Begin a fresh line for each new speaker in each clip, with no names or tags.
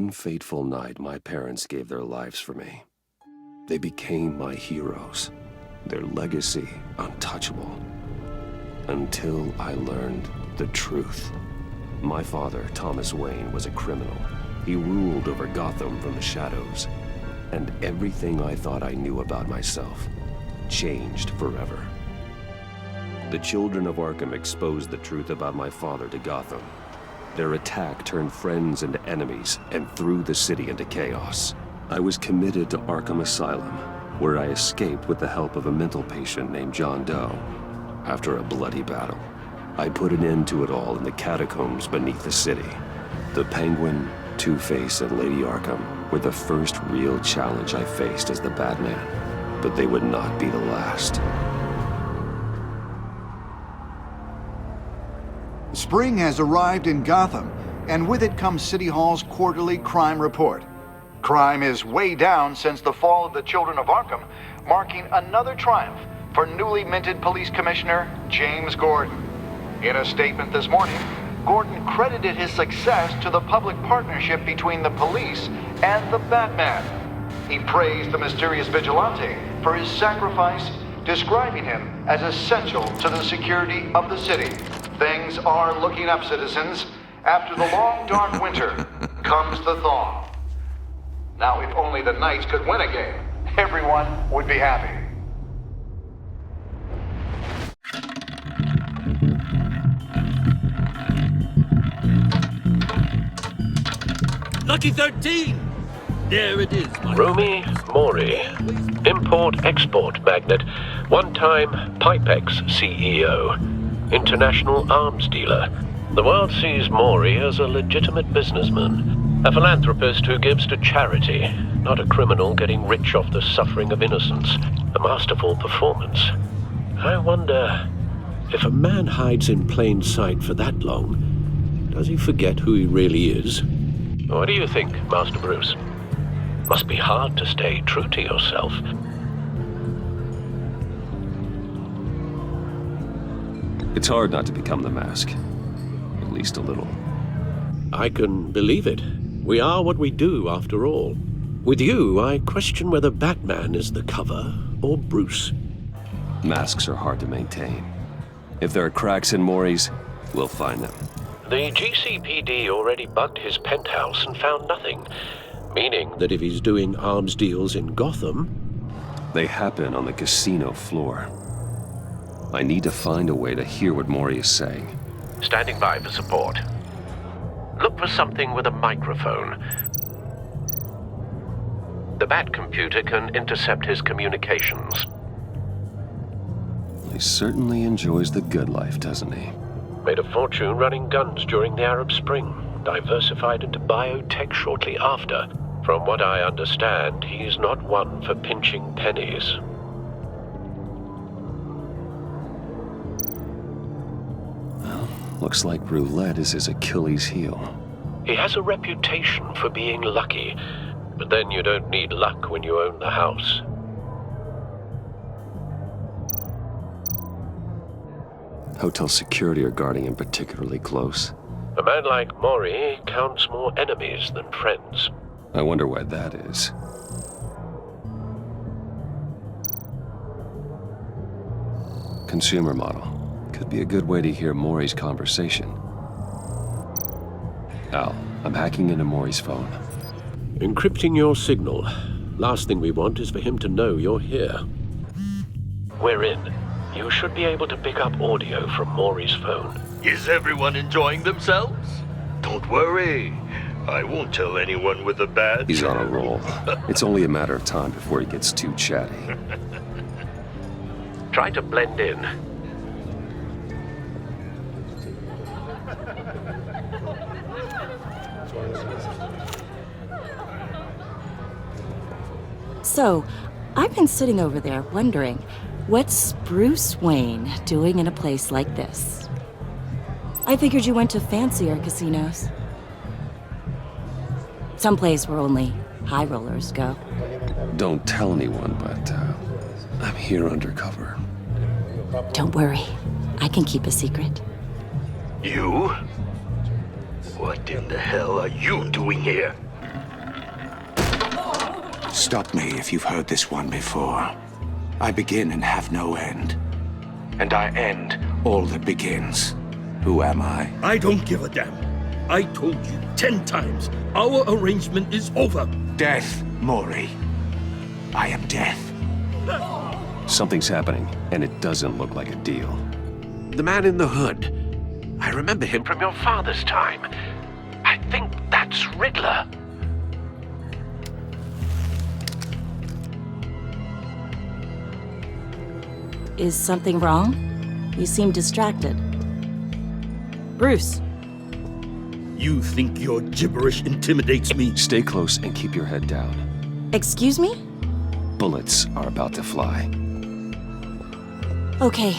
one fateful night, my parents gave their lives for me. They became my heroes, their legacy untouchable. Until I learned the truth. My father, Thomas Wayne, was a criminal. He ruled over Gotham from the shadows. And everything I thought I knew about myself changed forever. The children of Arkham exposed the truth about my father to Gotham. Their attack turned friends into enemies and threw the city into chaos. I was committed to Arkham Asylum, where I escaped with the help of a mental patient named John Doe. After a bloody battle, I put an end to it all in the catacombs beneath the city. The Penguin, Two-Face, and Lady Arkham were the first real challenge I faced as the Batman, but they would not be the last.
Spring has arrived in Gotham, and with it comes City Hall's quarterly crime report. Crime is way down since the fall of the Children of Arkham, marking another triumph for newly minted Police Commissioner James Gordon. In a statement this morning, Gordon credited his success to the public partnership between the police and the Batman. He praised the mysterious vigilante for his sacrifice, describing him as essential to the security of the city. Things are looking up, citizens. After the long, dark winter comes the thaw. Now, if only the Knights could win a game, everyone would be happy.
Lucky 13! There it is, my
Rumi Mori, import-export magnate, one-time Pipex CEO, international arms dealer. The world sees Mori as a legitimate businessman, a philanthropist who gives to charity, not a criminal getting rich off the suffering of innocence. A masterful performance. I wonder, if a man hides in plain sight for that long, does he forget who he really is? What do you think, Master Bruce? Must be hard to stay true to yourself.
It's hard not to become the Mask. At least a little.
I can believe it. We are what we do, after all. With you, I question whether Batman is the cover or Bruce.
Masks are hard to maintain. If there are cracks in Mori's, we'll find them.
The GCPD already bugged his penthouse and found nothing, meaning that if he's doing arms deals in Gotham...
They happen on the casino floor. I need to find a way to hear what Mori is saying.
Standing by for support. Look for something with a microphone. The Bat computer can intercept his communications.
He certainly enjoys the good life, doesn't he?
Made a fortune running guns during the Arab Spring. Diversified into biotech shortly after. From what I understand, he's not one for pinching pennies.
Well, looks like roulette is his Achilles heel.
He has a reputation for being lucky, but then you don't need luck when you own the house.
Hotel security are guarding him particularly close.
A man like Mori counts more enemies than friends.
I wonder why that is. Consumer model. Could be a good way to hear Mori's conversation. Al, I'm hacking into Mori's phone.
Encrypting your signal. Last thing we want is for him to know you're here. We're in. You should be able to pick up audio from Mori's phone.
Is everyone enjoying themselves?
Don't worry. I won't tell anyone with a badge.
He's on a roll. It's only a matter of time before he gets too chatty.
Try to blend in.
So, I've been sitting over there wondering, what's Bruce Wayne doing in a place like this? I figured you went to fancier casinos. Someplace where only high rollers go.
Don't tell anyone, but I'm here undercover.
Don't worry, I can keep a secret.
You? What in the hell are you doing here?
Stop me if you've heard this one before. I begin and have no end. And I end all that begins. Who am I?
I don't give a damn. I told you 10 times. Our arrangement is over.
Death, Mori. I am death.
Something's happening, and it doesn't look like a deal.
The man in the hood. I remember him from your father's time. I think that's Riddler.
Is something wrong? You seem distracted. Bruce,
You think your gibberish intimidates me?
Stay close and keep your head down.
excuse me?
Bullets are about to fly.
Okay,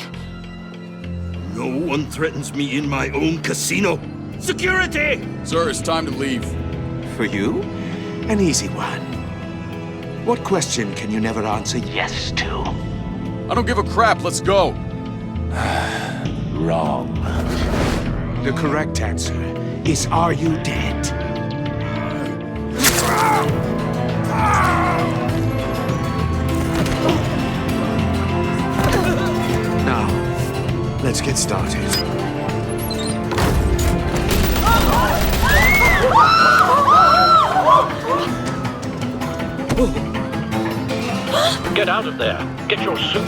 No one threatens me in my own casino. Security!
Sir, it's time to leave.
For you, an easy one. What question can you never answer yes to?
I don't give a crap, let's go.
Wrong. The correct answer is, are you dead? Now, let's get started.
Get out of there. Get your suit.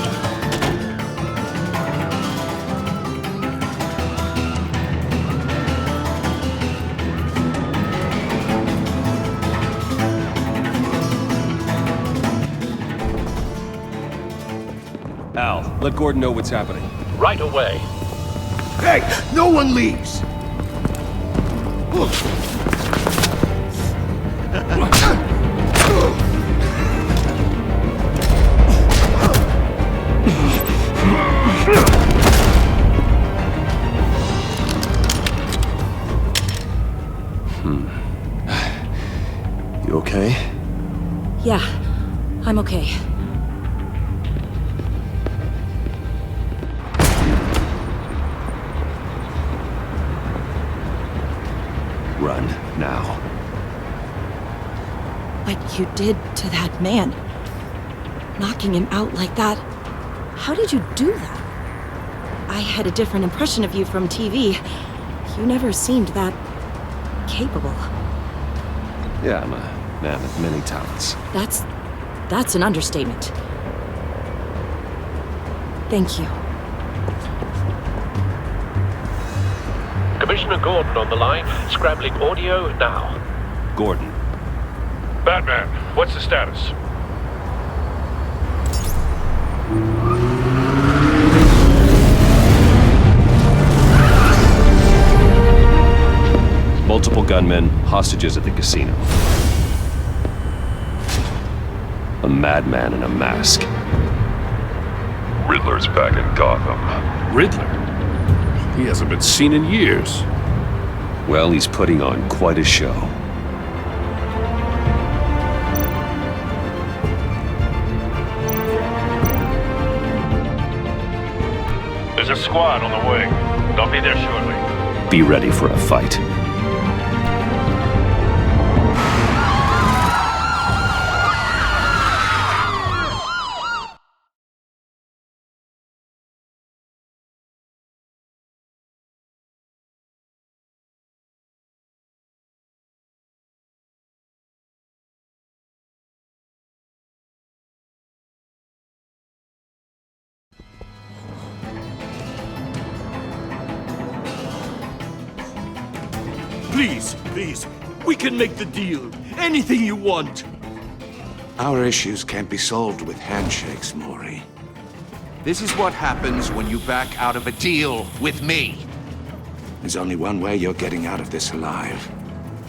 Al, let Gordon know what's happening.
Right away.
Hey, no one leaves!
You okay?
yeah, I'm okay.
Run, now.
What you did to that man, knocking him out like that, how did you do that? I had a different impression of you from TV. You never seemed that capable.
Yeah, I'm a man of many talents.
That's an understatement. Thank you.
Commissioner Gordon on the line. Scrambling audio now.
Gordon,
Batman, what's the status?
multiple gunmen, hostages at the casino. A madman in a mask.
Riddler's back in Gotham.
Riddler? He hasn't been seen in years.
Well, he's putting on quite a show.
There's a squad on the way. They'll be there shortly.
Be ready for a fight.
Please, please, we can make the deal. Anything you want.
Our issues can't be solved with handshakes, Mori.
This is what happens when you back out of a deal with me.
There's only one way you're getting out of this alive.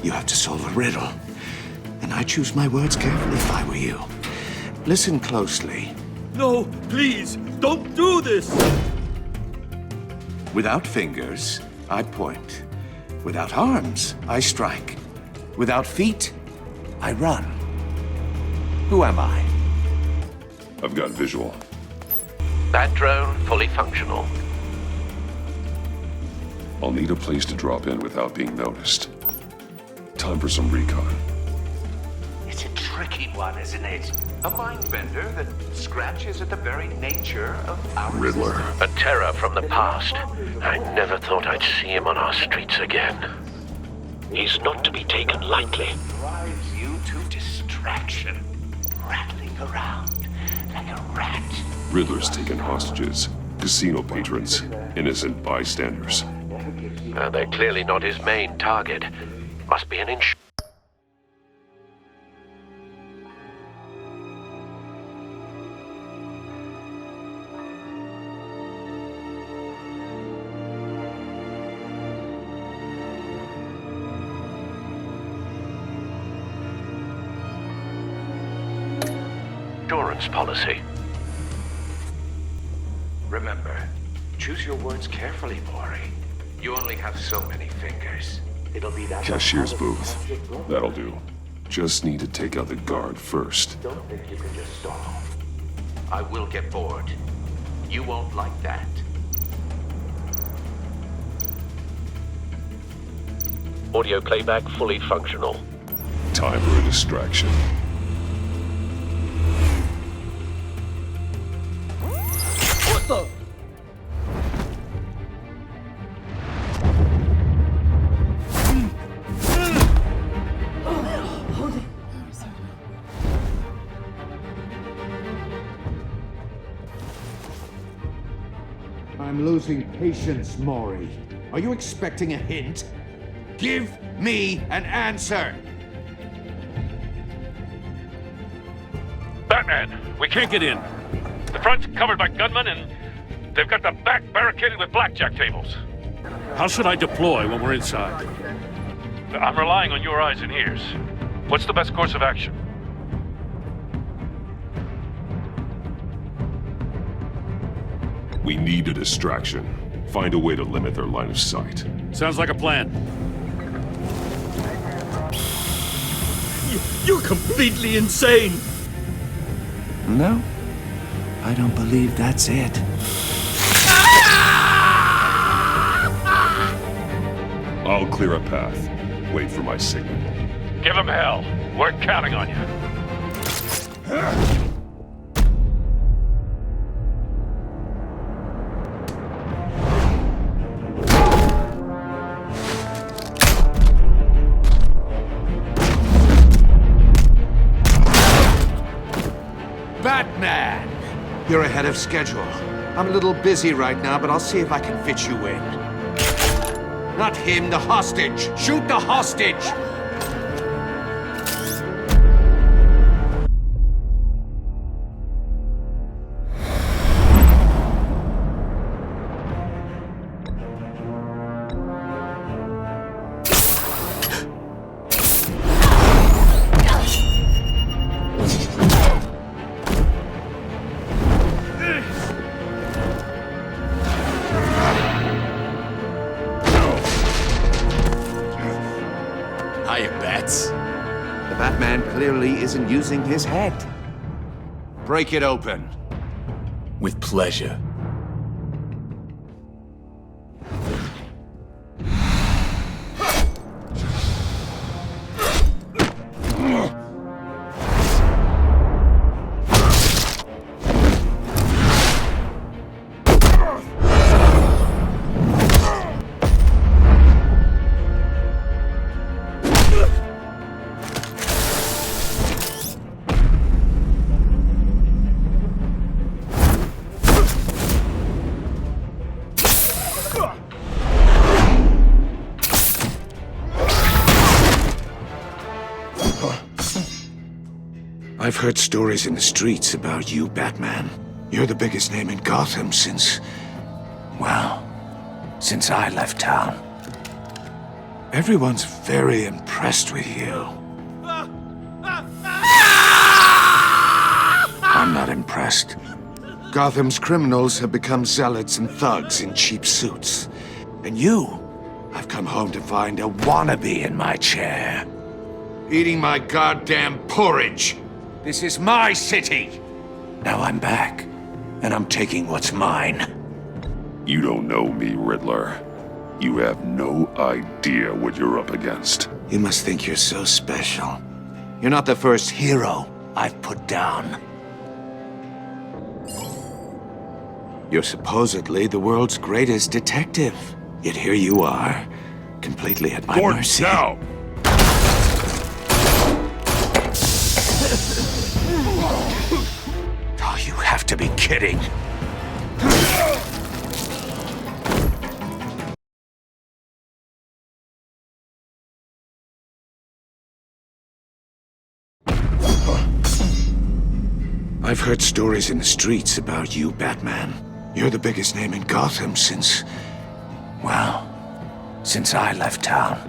You have to solve a riddle. And I choose my words carefully if I were you. Listen closely.
No, please, don't do this.
Without fingers, I point. Without arms, I strike. Without feet, I run. Who am I?
I've got visual.
Bat drone fully functional.
I'll need a place to drop in without being noticed. Time for some recon.
It's a trap. tricky one, isn't it? A mind bender that scratches at the very nature of our
Riddler.
existence.
A terror from the past. I never thought I'd see him on our streets again. He's not to be taken lightly.
Drives you to distraction, rattling around like a rat.
Riddler's taken hostages. Casino patrons. Innocent bystanders.
They're clearly not his main target. Must be an insurance policy.
Remember, choose your words carefully, Mori. You only have so many fingers. It'll be that.
Cashier's booth. That'll do. Just need to take out the guard first.
Don't think you can just stall. I will get bored. You won't like that.
Audio playback fully functional.
Time for a distraction.
What the?
I'm losing patience, Mori. Are you expecting a hint? Give me an answer!
Batman, we can't get in. The front's covered by gunmen, and they've got the back barricaded with blackjack tables. How should I deploy when we're inside? I'm relying on your eyes and ears. What's the best course of action?
We need a distraction. Find a way to limit their line of sight.
Sounds like a plan. You're completely insane!
No, I don't believe that's it.
I'll clear a path. Wait for my signal.
Give him hell. We're counting on you.
Batman! You're ahead of schedule. I'm a little busy right now, but I'll see if I can fit you in. Not him, the hostage! Shoot the hostage!
Hiya, Bats.
The Batman clearly isn't using his head. Break it open.
With pleasure.
I've heard stories in the streets about you, Batman. You're the biggest name in Gotham since I left town. Everyone's very impressed with you. I'm not impressed. Gotham's criminals have become zealots and thugs in cheap suits. And I've come home to find a wannabe in my chair. Eating my goddamn porridge. This is my city. Now I'm back, and I'm taking what's mine.
You don't know me, Riddler. You have no idea what you're up against.
You must think you're so special. You're not the first hero I've put down. You're supposedly the world's greatest detective. Yet here you are, completely at my mercy.
Now!
Oh, you have to be kidding. I've heard stories in the streets about you, Batman. You're the biggest name in Gotham since... well, since I left town.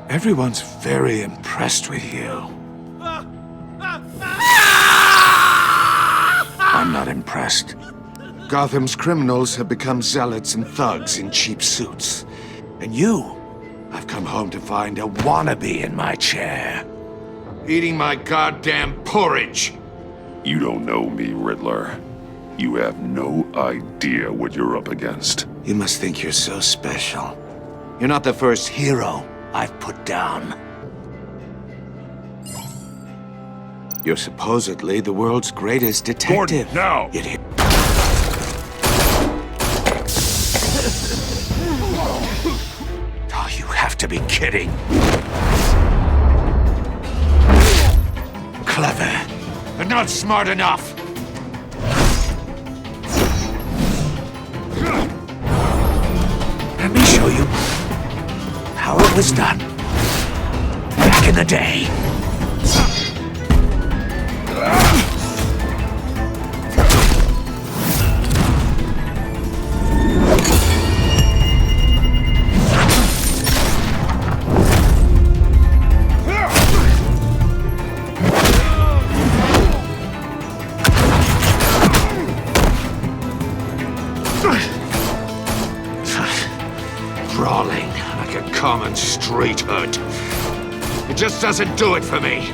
Everyone's very impressed with you. I'm not impressed. Gotham's criminals have become zealots and thugs in cheap suits. And you, I've come home to find a wannabe in my chair. Eating my goddamn porridge.
You don't know me, Riddler. You have no idea what you're up against.
You must think you're so special. You're not the first hero I've put down. You're supposedly the world's greatest detective.
Gordon, now!
Yet here... Oh, you have to be kidding. Clever, but not smart enough. Let me show you how it was done back in the day. Brawling like a common street hood. It just doesn't do it for me.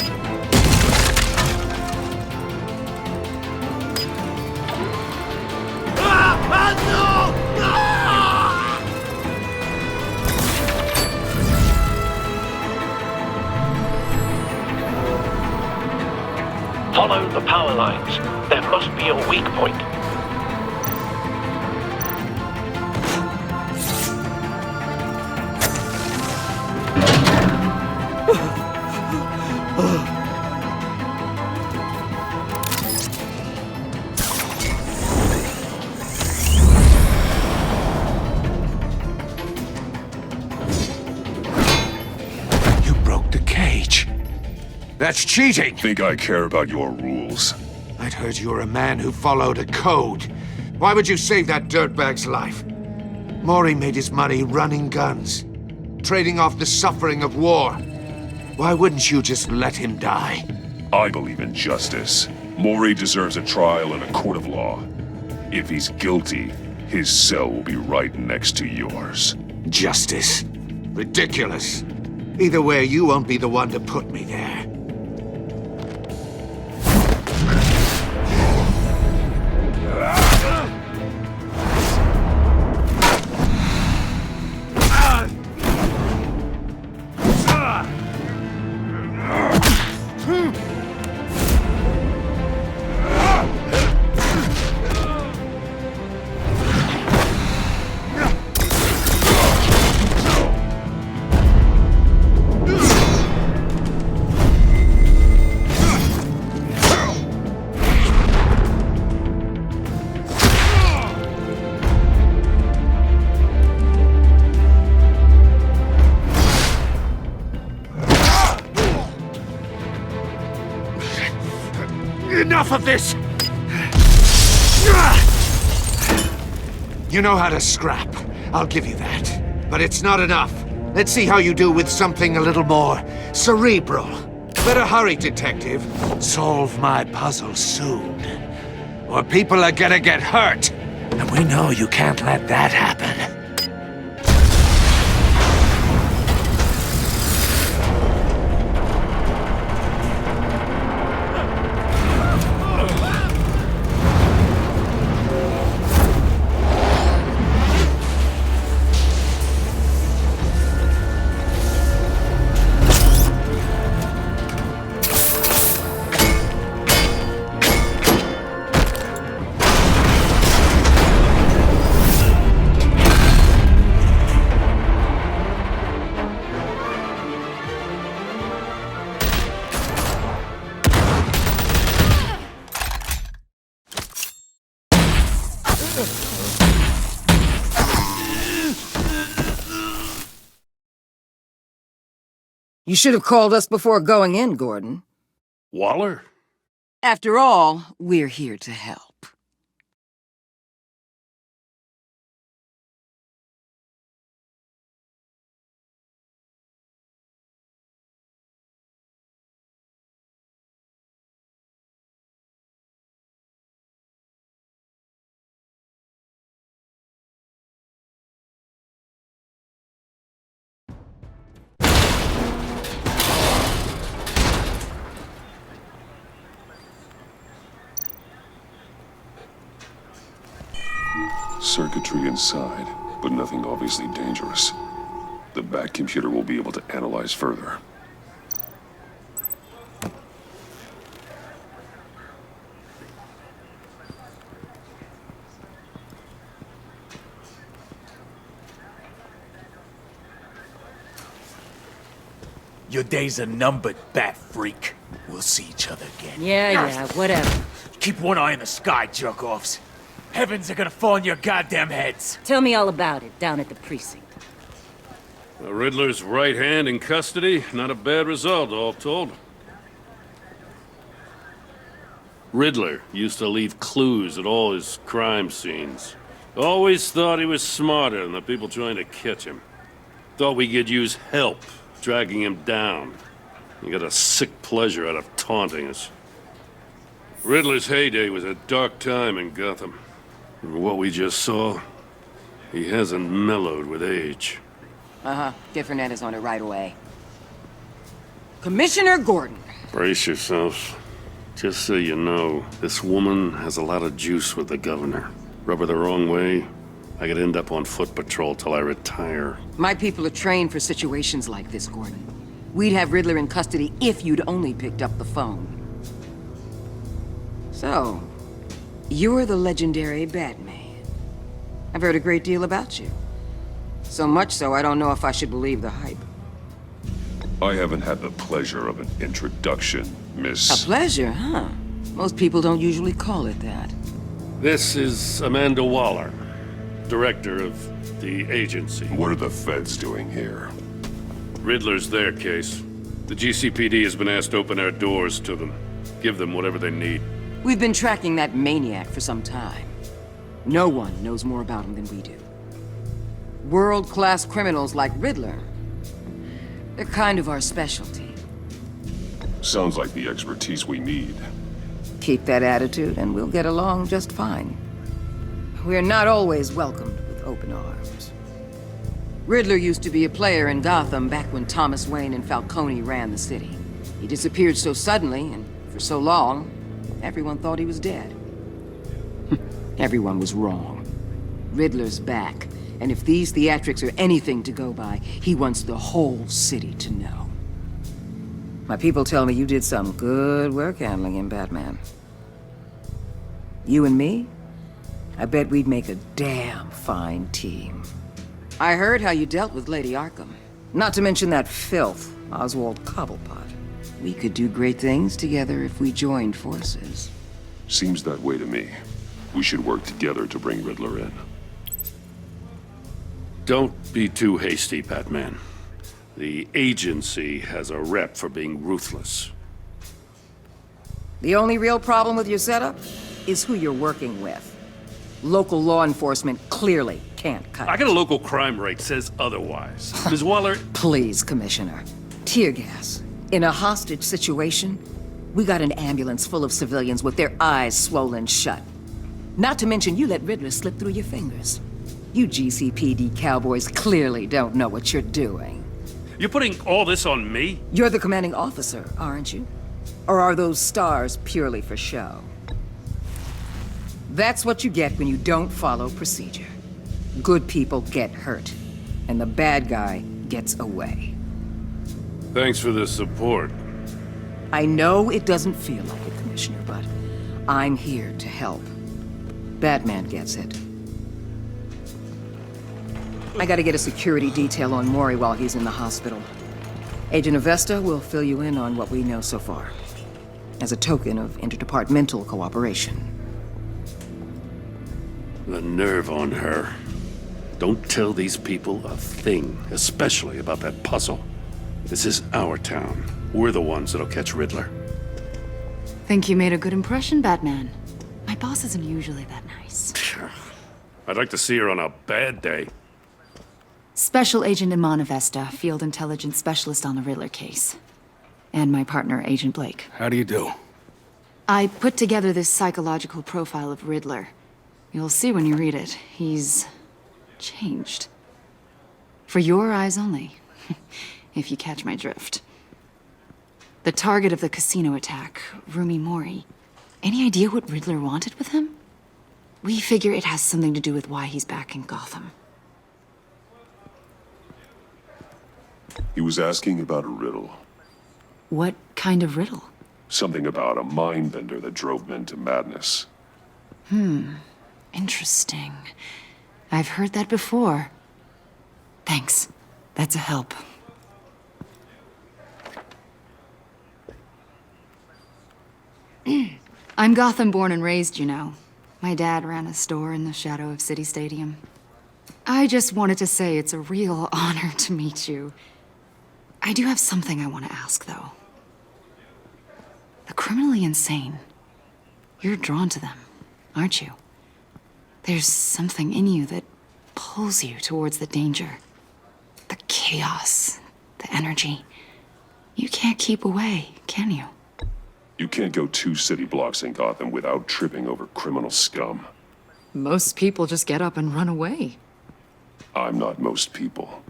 Follow the power lines. There must be a weak point.
You broke the cage. That's cheating!
Think I care about your rules?
I'd heard you were a man who followed a code. Why would you save that dirtbag's life? Mori made his money running guns, trading off the suffering of war. Why wouldn't you just let him die?
I believe in justice. Mori deserves a trial in a court of law. If he's guilty, his cell will be right next to yours.
Justice? Ridiculous. Either way, you won't be the one to put me there. Enough of this! You know how to scrap. I'll give you that. But it's not enough. Let's see how you do with something a little more cerebral. Better hurry, detective. Solve my puzzle soon. Or people are gonna get hurt. And we know you can't let that happen.
You should have called us before going in, Gordon.
Waller?
After all, we're here to help.
Circuitry inside, but nothing obviously dangerous. The Bat computer will be able to analyze further.
Your days are numbered, Bat Freak. We'll see each other again.
Yeah, whatever.
Keep one eye in the sky, jerk-offs. Heavens are gonna fall on your goddamn heads.
Tell me all about it down at the precinct.
The Riddler's right hand in custody. Not a bad result, all told. Riddler used to leave clues at all his crime scenes. Always thought he was smarter than the people trying to catch him. Thought we could use help dragging him down. He got a sick pleasure out of taunting us. Riddler's heyday was a dark time in Gotham. And what we just saw, he hasn't mellowed with age.
Get Fernandez on it right away. Commissioner Gordon.
Brace yourselves. Just so you know, this woman has a lot of juice with the governor. Rub her the wrong way, I could end up on foot patrol till I retire.
My people are trained for situations like this, Gordon. We'd have Riddler in custody if you'd only picked up the phone. So, you're the legendary Batman. I've heard a great deal about you. So much so, I don't know if I should believe the hype.
I haven't had the pleasure of an introduction, Miss...
A pleasure, huh? Most people don't usually call it that.
This is Amanda Waller, director of the agency.
What are the feds doing here?
Riddler's their case. The GCPD has been asked to open our doors to them. Give them whatever they need.
We've been tracking that maniac for some time. No one knows more about him than we do. World-class criminals like Riddler. They're kind of our specialty.
Sounds like the expertise we need.
Keep that attitude and we'll get along just fine. We're not always welcomed with open arms. Riddler used to be a player in Gotham back when Thomas Wayne and Falcone ran the city. He disappeared so suddenly and for so long, everyone thought he was dead. Everyone was wrong. Riddler's back, and if these theatrics are anything to go by, he wants the whole city to know. My people tell me you did some good work handling him, Batman. You and me? I bet we'd make a damn fine team. I heard how you dealt with Lady Arkham. Not to mention that filth, Oswald Cobblepot. We could do great things together if we joined forces.
Seems that way to me. We should work together to bring Riddler in.
Don't be too hasty, Batman. The agency has a rep for being ruthless.
The only real problem with your setup is who you're working with. Local law enforcement clearly can't cut it.
I got a local crime rate says otherwise. Ms. Waller...
Please, Commissioner. Tear gas. In a hostage situation, we got an ambulance full of civilians with their eyes swollen shut. Not to mention you let Riddler slip through your fingers. You GCPD cowboys clearly don't know what you're doing.
You're putting all this on me?
You're the commanding officer, aren't you? Or are those stars purely for show? That's what you get when you don't follow procedure. Good people get hurt, and the bad guy gets away.
Thanks for the support.
I know it doesn't feel like it, Commissioner, but I'm here to help. Batman gets it. I gotta get a security detail on Mori while he's in the hospital. Agent Avesta will fill you in on what we know so far, as a token of interdepartmental cooperation.
The nerve on her. Don't tell these people a thing, especially about that puzzle. This is our town. We're the ones that'll catch Riddler.
Think you made a good impression, Batman? My boss isn't usually that nice.
I'd like to see her on a bad day.
Special Agent Iman Avesta, Field Intelligence Specialist on the Riddler case. And my partner, Agent Blake.
How do you do?
I put together this psychological profile of Riddler. You'll see when you read it. He's changed. For your eyes only, if you catch my drift. The target of the casino attack, Rumi Mori. Any idea what Riddler wanted with him? We figure it has something to do with why he's back in Gotham.
He was asking about a riddle.
What kind of riddle?
Something about a mind bender that drove men to madness.
Interesting. I've heard that before. Thanks. That's a help. I'm Gotham born and raised, you know. My dad ran a store in the shadow of City Stadium. I just wanted to say it's a real honor to meet you. I do have something I want to ask, though. The criminally insane. You're drawn to them, aren't you? There's something in you that pulls you towards the danger. The chaos, the energy. You can't keep away, can you?
You can't go 2 city blocks in Gotham without tripping over criminal scum.
Most people just get up and run away.
I'm not most people.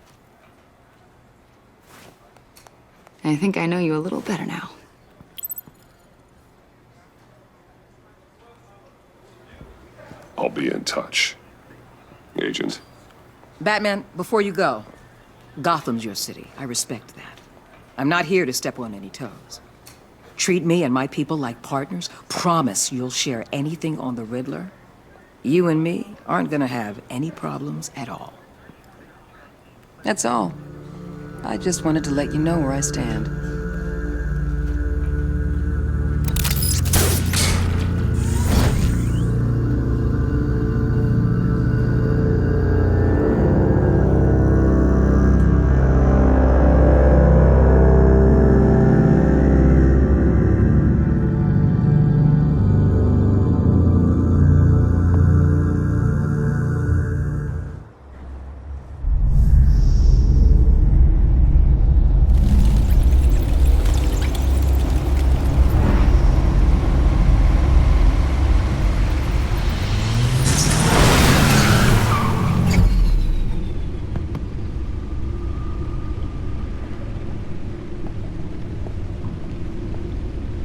I think I know you a little better now.
I'll be in touch. Agent.
Batman, before you go, Gotham's your city. I respect that. I'm not here to step on any toes. Treat me and my people like partners. Promise you'll share anything on the Riddler. You and me aren't gonna have any problems at all. That's all. I just wanted to let you know where I stand.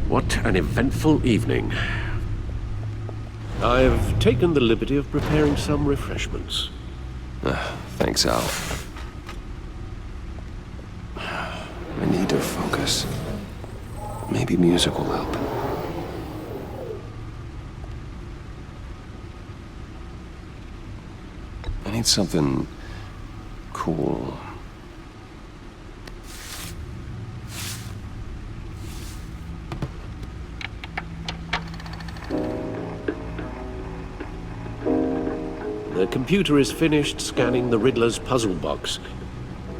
What an eventful evening. I've taken the liberty of preparing some refreshments.
Thanks, Al. I need to focus. Maybe music will help. I need something cool.
The computer is finished scanning the Riddler's puzzle box.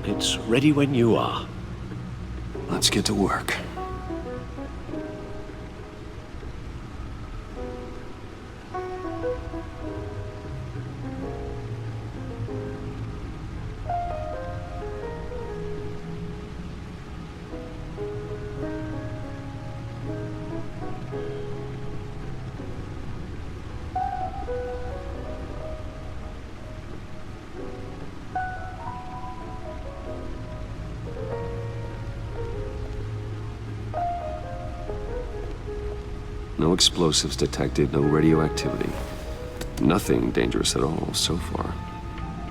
It's ready when you are.
Let's get to work. No explosives detected, no radioactivity. Nothing dangerous at all so far.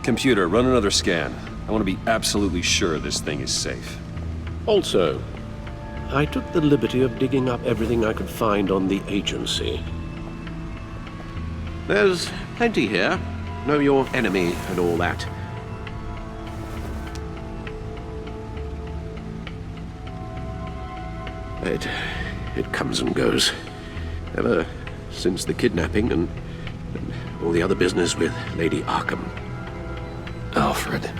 Computer, run another scan. I want to be absolutely sure this thing is safe.
Also, I took the liberty of digging up everything I could find on the agency. There's plenty here. Know your enemy and all that. It comes and goes. Ever since the kidnapping and all the other business with Lady Arkham.
Alfred.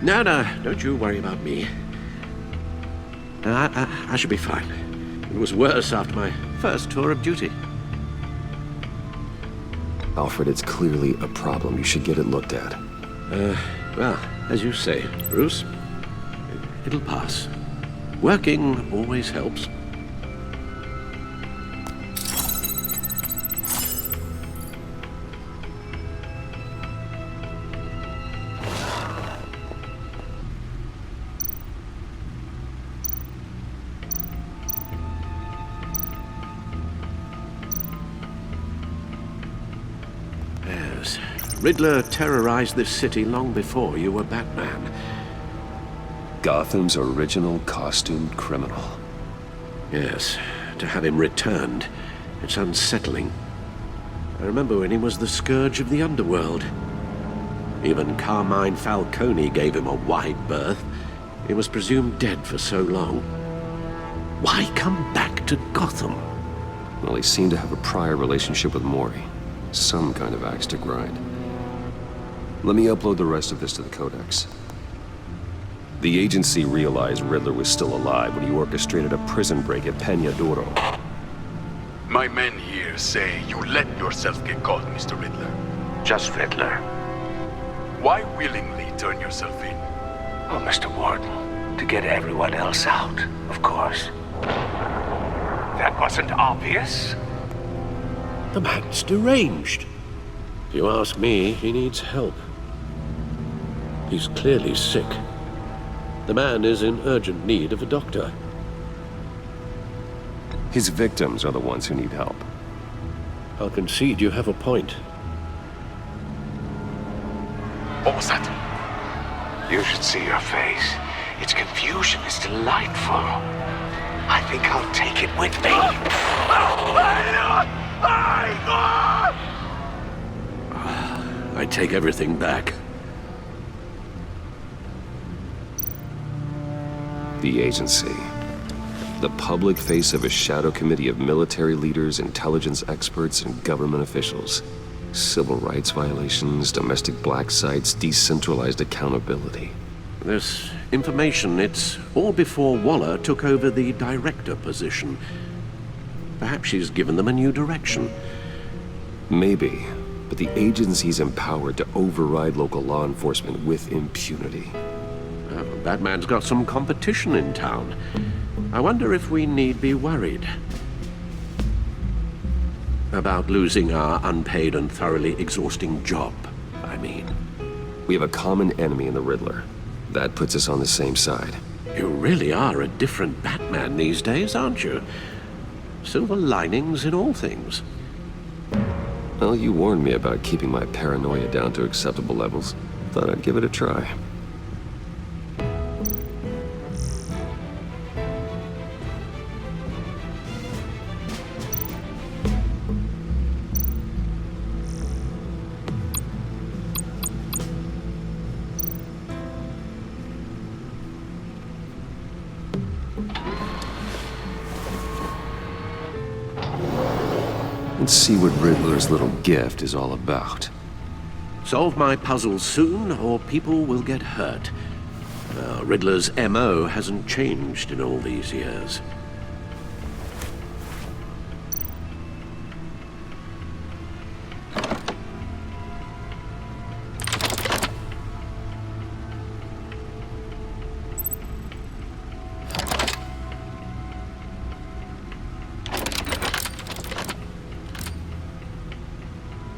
No, don't you worry about me. I should be fine. It was worse after my first tour of duty.
Alfred, it's clearly a problem. You should get it looked at.
Well, as you say, Bruce, it'll pass. Working always helps. Yes, Riddler terrorized this city long before you were Batman.
Gotham's original costumed criminal.
Yes, to have him returned, it's unsettling. I remember when he was the scourge of the underworld. Even Carmine Falcone gave him a wide berth. He was presumed dead for so long. Why come back to Gotham?
Well, he seemed to have a prior relationship with Mori. Some kind of axe to grind. Let me upload the rest of this to the Codex. The agency realized Riddler was still alive when he orchestrated a prison break at Peña Duro.
My men here say you let yourself get caught, Mr. Riddler.
Just Riddler.
Why willingly turn yourself in?
Oh, Mr. Warden, to get everyone else out, of course. That wasn't obvious.
The man's deranged. If you ask me, he needs help. He's clearly sick. The man is in urgent need of a doctor.
His victims are the ones who need help.
I'll concede you have a point.
What was that?
You should see your face. Its confusion is delightful. I think I'll take it with me.
I take everything back.
The agency. The public face of a shadow committee of military leaders, intelligence experts, and government officials. Civil rights violations, domestic black sites, decentralized accountability.
This information, it's all before Waller took over the director position. Perhaps she's given them a new direction.
Maybe, but the agency's empowered to override local law enforcement with impunity.
Batman's got some competition in town. I wonder if we need be worried about losing our unpaid and thoroughly exhausting job, I mean.
We have a common enemy in the Riddler. That puts us on the same side.
You really are a different Batman these days, aren't you? Silver linings in all things.
Well, you warned me about keeping my paranoia down to acceptable levels. Thought I'd give it a try. Let's see what Riddler's little gift is all about.
Solve my puzzle soon, or people will get hurt. Riddler's MO hasn't changed in all these years.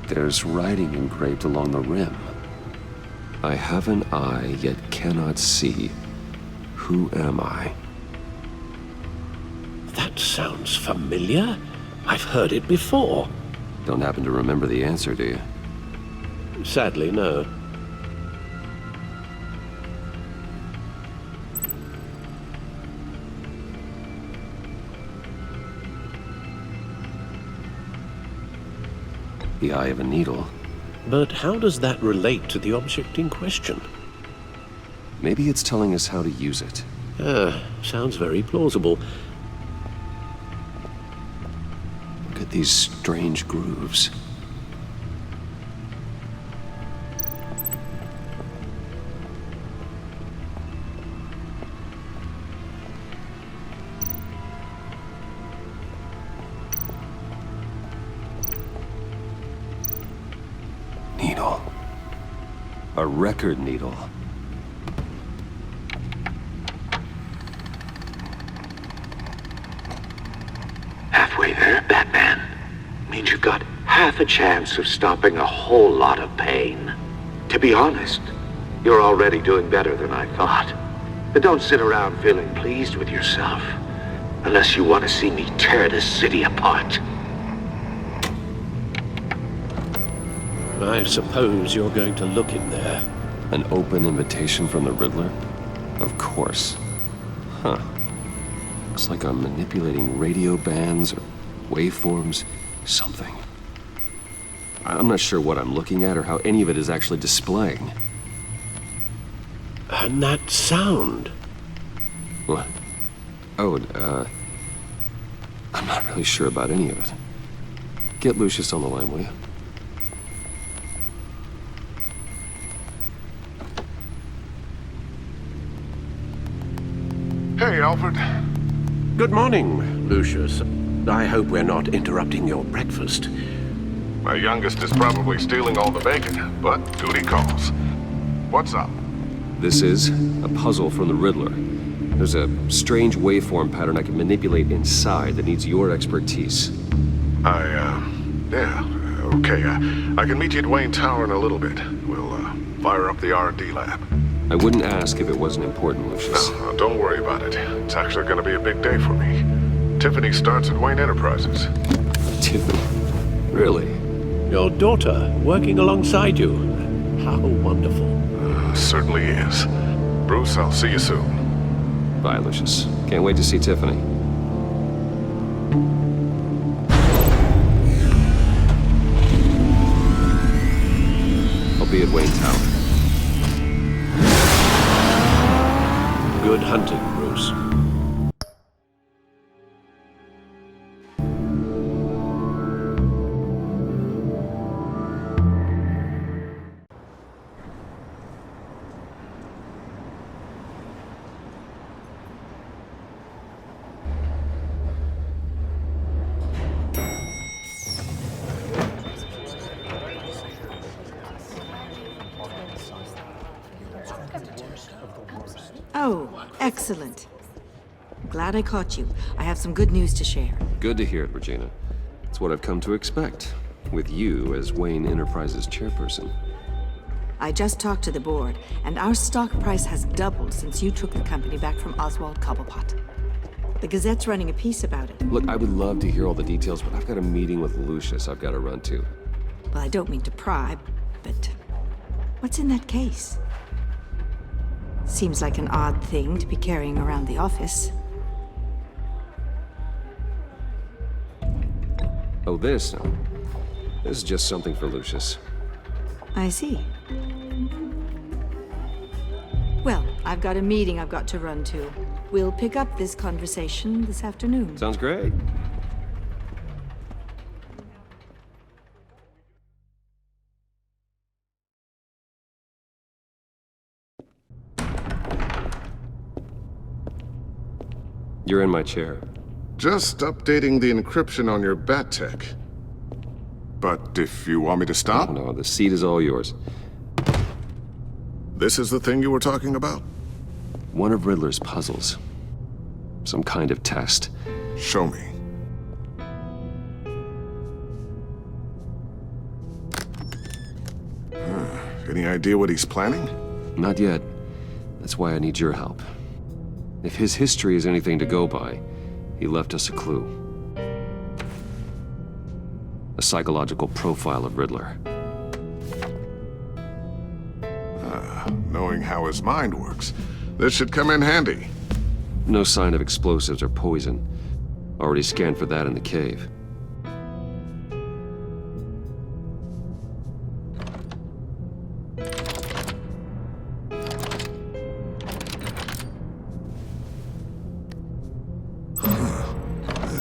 There's writing engraved along the rim. I have an eye, yet cannot see. Who am I?
That sounds familiar. I've heard it before.
Don't happen to remember the answer, do you?
Sadly, no.
The eye of a needle.
But how does that relate to the object in question?
Maybe it's telling us how to use it.
Sounds very plausible.
Look at these strange grooves. A record needle.
Halfway there, Batman. Means you've got half a chance of stopping a whole lot of pain. To be honest, you're already doing better than I thought. But don't sit around feeling pleased with yourself. Unless you want to see me tear this city apart.
I suppose you're going to look in there.
An open invitation from the Riddler? Of course. Huh. Looks like I'm manipulating radio bands or waveforms, something. I'm not sure what I'm looking at or how any of it is actually displaying.
And that sound?
What? Oh, I'm not really sure about any of it. Get Lucius on the line, will you?
Hey, Alfred.
Good morning, Lucius. I hope we're not interrupting your breakfast.
My youngest is probably stealing all the bacon, but duty calls. What's up?
This is a puzzle from the Riddler. There's a strange waveform pattern I can manipulate inside that needs your expertise.
Yeah, okay. I can meet you at Wayne Tower in a little bit. We'll, fire up the R&D lab.
I wouldn't ask if it wasn't important, Lucius.
No, don't worry about it. It's actually gonna be a big day for me. Tiffany starts at Wayne Enterprises.
Tiffany? Really?
Your daughter working alongside you. How wonderful.
Certainly is. Bruce, I'll see you soon.
Bye, Lucius. Can't wait to see Tiffany. I'll be at Wayne Tower.
Good hunting, Bruce.
Oh, excellent. Glad I caught you. I have some good news to share.
Good to hear it, Regina. It's what I've come to expect, with you as Wayne Enterprises chairperson.
I just talked to the board, and our stock price has doubled since you took the company back from Oswald Cobblepot. The Gazette's running a piece about it.
Look, I would love to hear all the details, but I've got a meeting with Lucius I've got to run to.
Well, I don't mean to pry, but what's in that case? Seems like an odd thing to be carrying around the office.
Oh, this? No. This is just something for Lucius.
I see. Well, I've got a meeting I've got to run to. We'll pick up this conversation this afternoon.
Sounds great. You're in my chair.
Just updating the encryption on your bat tech. But if you want me to stop?
No, the seat is all yours.
This is the thing you were talking about?
One of Riddler's puzzles. Some kind of test.
Show me. Any idea what he's planning?
Not yet. That's why I need your help. If his history is anything to go by, he left us a clue. A psychological profile of Riddler.
Knowing how his mind works, this should come in handy.
No sign of explosives or poison. Already scanned for that in the cave.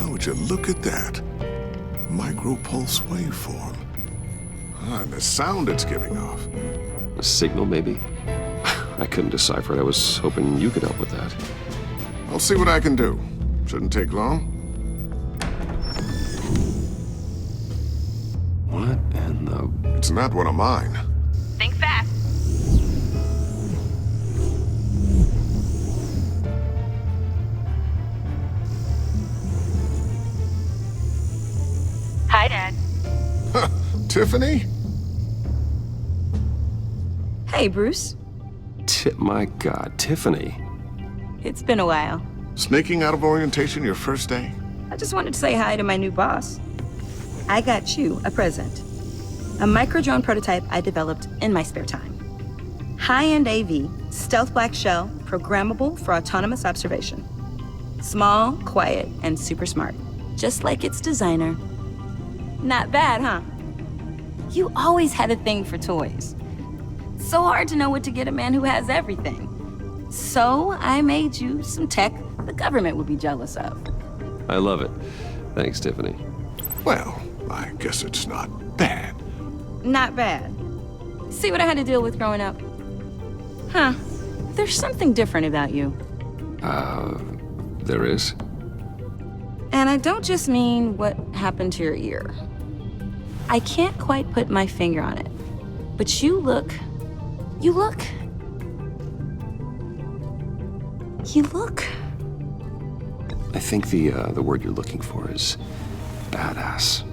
Would you look at that? Micropulse waveform. And the sound it's giving off.
A signal, maybe? I couldn't decipher it. I was hoping you could help with that.
I'll see what I can do. Shouldn't take long.
What in the...
It's not one of mine.
Think fast.
Dad.
Tiffany?
Hey, Bruce.
My God, Tiffany.
It's been a while.
Sneaking out of orientation your first day?
I just wanted to say hi to my new boss. I got you a present. A micro-drone prototype I developed in my spare time. High-end AV, stealth black shell, programmable for autonomous observation. Small, quiet, and super smart. Just like its designer. Not bad, huh? You always had a thing for toys. So hard to know what to get a man who has everything. So I made you some tech the government would be jealous of.
I love it. Thanks, Tiffany.
Well, I guess it's not bad.
Not bad. See what I had to deal with growing up? Huh. There's something different about you.
There is?
And I don't just mean what happened to your ear. I can't quite put my finger on it. But you look...
I think the word you're looking for is badass.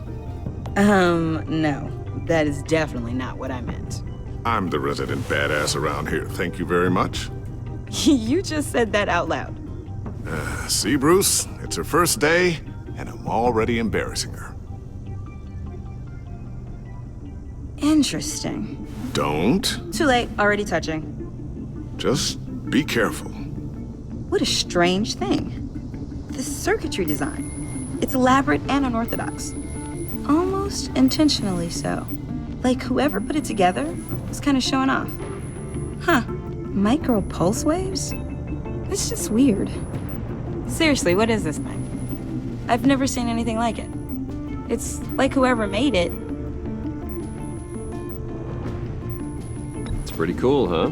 No. That is definitely not what I meant.
I'm the resident badass around here. Thank you very much.
You just said that out loud.
See, Bruce? It's her first day, and I'm already embarrassing her.
Interesting.
Don't.
Too late. Already touching.
Just be careful.
What a strange thing. The circuitry design. It's elaborate and unorthodox. Almost intentionally so. Like whoever put it together was kind of showing off. Huh. Micro pulse waves? It's just weird. Seriously, what is this thing? I've never seen anything like it. It's like whoever made it.
It's pretty cool, huh?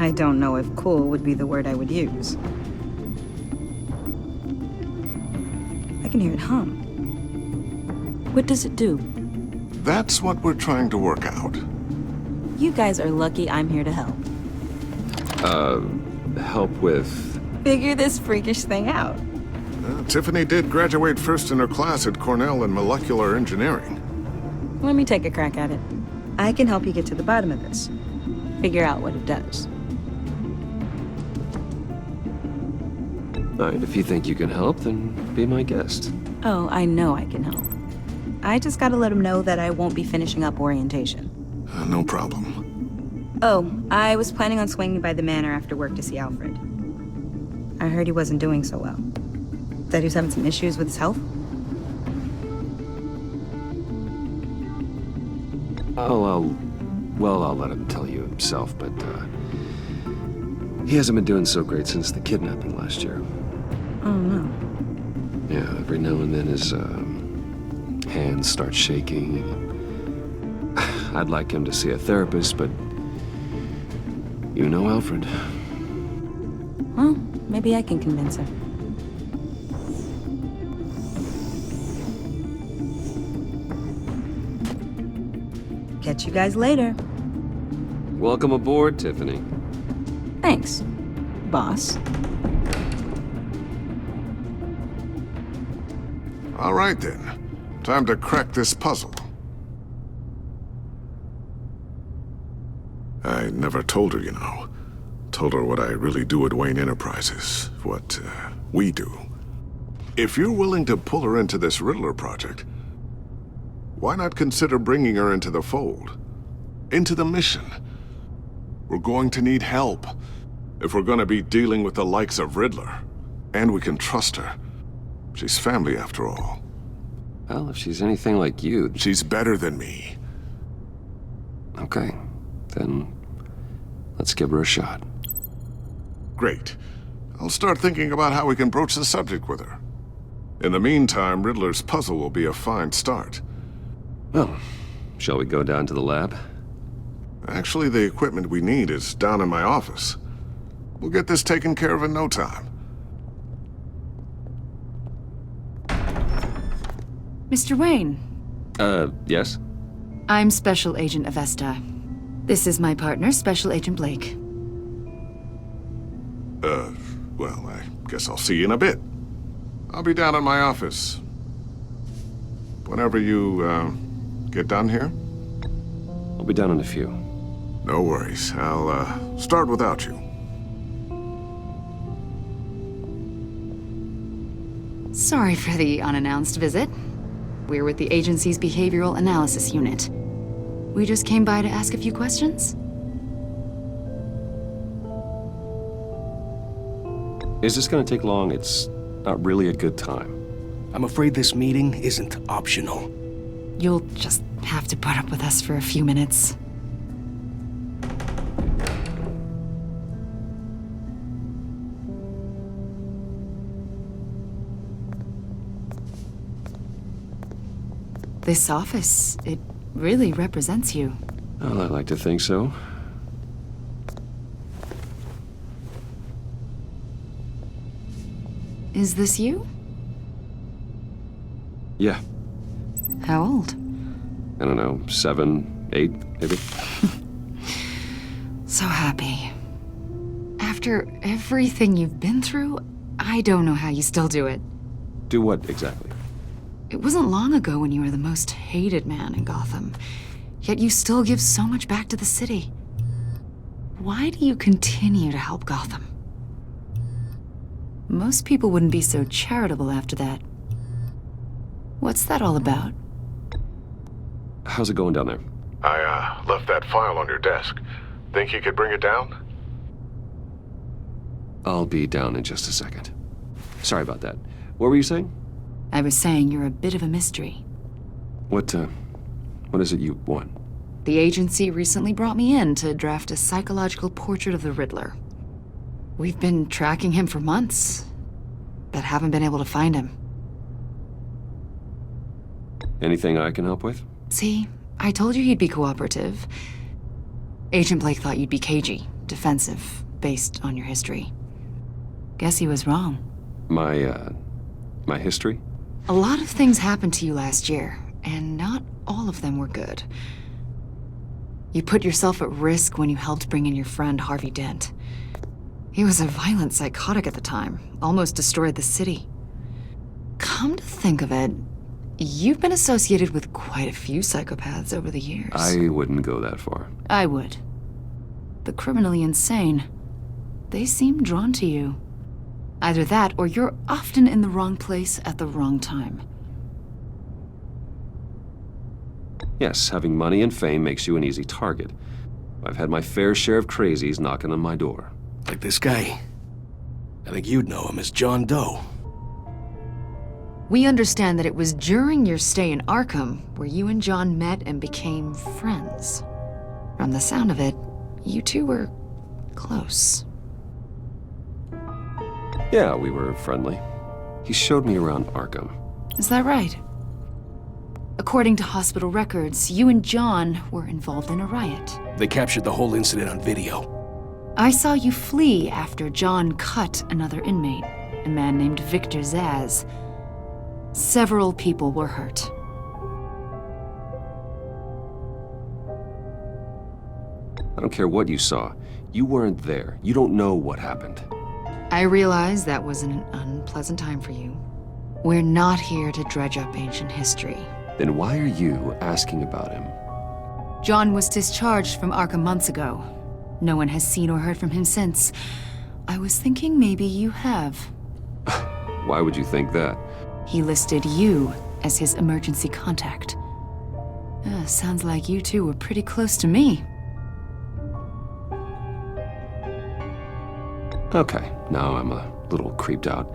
I don't know if cool would be the word I would use. I can hear it hum. What does it do?
That's what we're trying to work out.
You guys are lucky I'm here to help.
Help with...
Figure this freakish thing out.
Tiffany did graduate first in her class at Cornell in molecular engineering.
Let me take a crack at it. I can help you get to the bottom of this. Figure out what it does.
All right, if you think you can help, then be my guest.
Oh, I know I can help. I just gotta let him know that I won't be finishing up orientation.
No problem.
Oh, I was planning on swinging by the manor after work to see Alfred. I heard he wasn't doing so well. That he was having some issues with his health?
I'll let him tell you himself, but, he hasn't been doing so great since the kidnapping last year.
Oh, no.
Yeah, every now and then his, hands start shaking. I'd like him to see a therapist, but you know Alfred.
Well, maybe I can convince her. Catch you guys later.
Welcome aboard, Tiffany.
Thanks, boss.
All right, then. Time to crack this puzzle. I never told her, you know. Told her what I really do at Wayne Enterprises. What, we do. If you're willing to pull her into this Riddler project, why not consider bringing her into the fold? Into the mission? We're going to need help if we're going to be dealing with the likes of Riddler. And we can trust her. She's family, after all.
Well, if she's anything like you...
She's better than me.
Okay, then let's give her a shot.
Great. I'll start thinking about how we can broach the subject with her. In the meantime, Riddler's puzzle will be a fine start.
Well, shall we go down to the lab?
Actually, the equipment we need is down in my office. We'll get this taken care of in no time.
Mr. Wayne.
Yes?
I'm Special Agent Avesta. This is my partner, Special Agent Blake.
Well, I guess I'll see you in a bit. I'll be down in my office. whenever you, get done here?
I'll be done in a few.
No worries. I'll, start without you.
Sorry for the unannounced visit. We're with the agency's behavioral analysis unit. We just came by to ask a few questions.
Is this gonna take long? It's not really a good time.
I'm afraid this meeting isn't optional.
You'll just have to put up with us for a few minutes. This office, it really represents you.
Well, I like to think so.
Is this you?
Yeah,
How old?
I don't know, 7, 8, maybe?
So happy. After everything you've been through, I don't know how you still do it.
Do what exactly?
It wasn't long ago when you were the most hated man in Gotham, yet you still give so much back to the city. Why do you continue to help Gotham? Most people wouldn't be so charitable after that. What's that all about?
How's it going down there?
I, left that file on your desk. Think you could bring it down?
I'll be down in just a second. Sorry about that. What were you saying?
I was saying you're a bit of a mystery.
What is it you want?
The agency recently brought me in to draft a psychological portrait of the Riddler. We've been tracking him for months, but haven't been able to find him.
Anything I can help with?
See, I told you he'd be cooperative. Agent Blake thought you'd be cagey, defensive, based on your history. Guess he was wrong.
My history?
A lot of things happened to you last year, and not all of them were good. You put yourself at risk when you helped bring in your friend Harvey Dent. He was a violent psychotic at the time, almost destroyed the city. Come to think of it, you've been associated with quite a few psychopaths over the years.
I wouldn't go that far.
I would. The criminally insane. They seem drawn to you. Either that, or you're often in the wrong place at the wrong time.
Yes, having money and fame makes you an easy target. I've had my fair share of crazies knocking on my door.
Like this guy. I think you'd know him as John Doe.
We understand that it was during your stay in Arkham where you and John met and became friends. From the sound of it, you two were close.
Yeah, we were friendly. He showed me around Arkham.
Is that right? According to hospital records, you and John were involved in a riot.
They captured the whole incident on video.
I saw you flee after John cut another inmate, a man named Victor Zsasz. Several people were hurt.
I don't care what you saw. You weren't there. You don't know what happened.
I realize that was an unpleasant time for you. We're not here to dredge up ancient history.
Then why are you asking about him?
John was discharged from Arkham months ago. No one has seen or heard from him since. I was thinking maybe you have.
Why would you think that?
He listed you as his emergency contact. Sounds like you two were pretty close to me.
Okay, now I'm a little creeped out.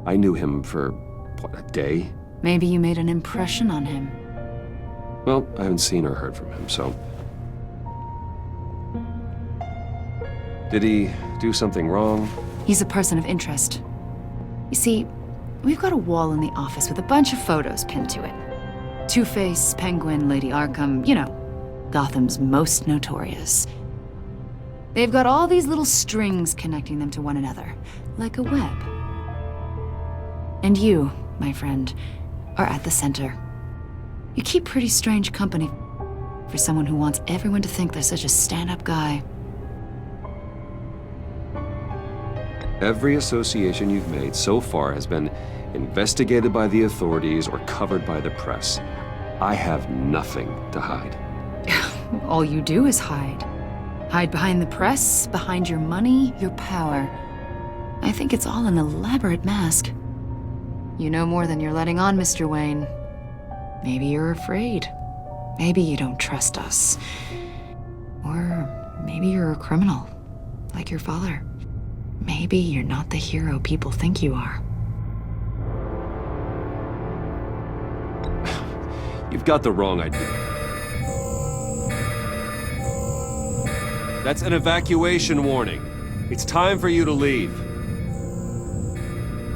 I knew him for, what, a day?
Maybe you made an impression on him.
Well, I haven't seen or heard from him, so... Did he do something wrong?
He's a person of interest. You see, we've got a wall in the office with a bunch of photos pinned to it. Two-Face, Penguin, Lady Arkham, you know, Gotham's most notorious. They've got all these little strings connecting them to one another, like a web. And you, my friend, are at the center. You keep pretty strange company for someone who wants everyone to think they're such a stand-up guy.
Every association you've made so far has been investigated by the authorities or covered by the press. I have nothing to hide.
All you do is hide. Hide behind the press, behind your money, your power. I think it's all an elaborate mask. You know more than you're letting on, Mr. Wayne. Maybe you're afraid. Maybe you don't trust us. Or maybe you're a criminal, like your father. Maybe you're not the hero people think you are.
You've got the wrong idea. That's an evacuation warning. It's time for you to leave.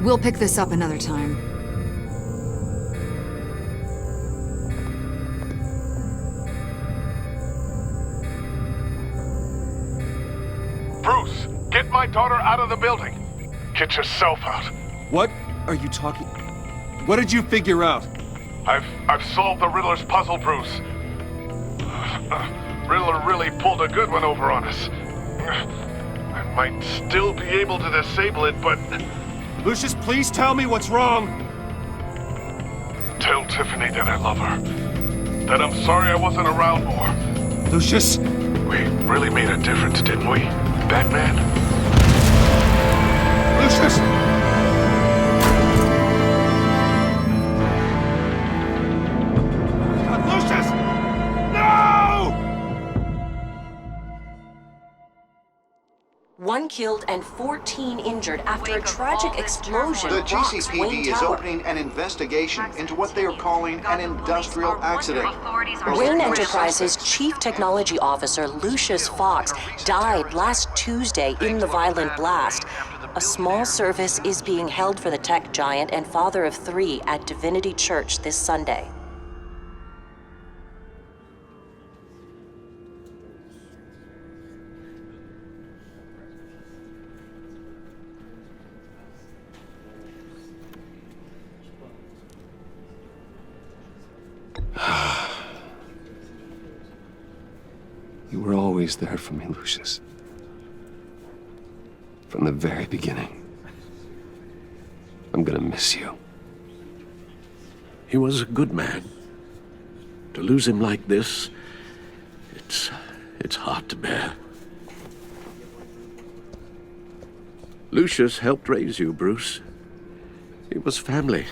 We'll pick this up another time.
Bruce, get my daughter out of the building. Get yourself out.
What are you talking? What did you figure out?
I've solved the Riddler's puzzle, Bruce. Riddler really pulled a good one over on us. I might still be able to disable it, but...
Lucius, please tell me what's wrong!
Tell Tiffany that I love her. That I'm sorry I wasn't around more.
Lucius!
We really made a difference, didn't we, Batman?
Lucius!
One killed and 14 injured after a tragic explosion.
The
rocks Wayne
GCPD is
Tower.
opening an investigation into what they are calling an industrial accident.
Wayne Enterprises Chief Technology Officer Lucius Fox died last Tuesday in the violent blast. A small service is being held for the tech giant and father of 3 at Divinity Church this Sunday.
You were always there for me, Lucius. From the very beginning. I'm gonna miss you.
He was a good man. To lose him like this, it's hard to bear. Lucius helped raise you, Bruce. It was family.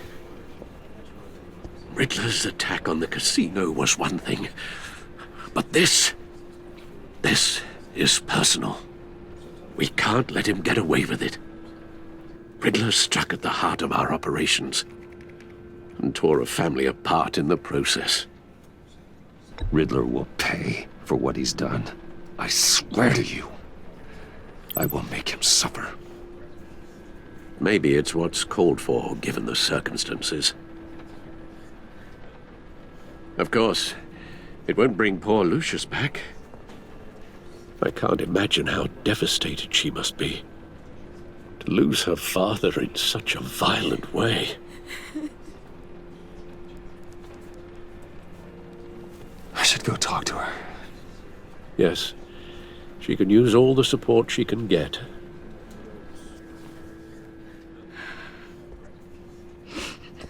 Riddler's attack on the casino was one thing, but this is personal. We can't let him get away with it. Riddler struck at the heart of our operations and tore a family apart in the process.
Riddler will pay for what he's done. I swear to you, I will make him suffer.
Maybe it's what's called for, given the circumstances. Of course, it won't bring poor Lucius back. I can't imagine how devastated she must be. To lose her father in such a violent way.
I should go talk to her.
Yes, she can use all the support she can get.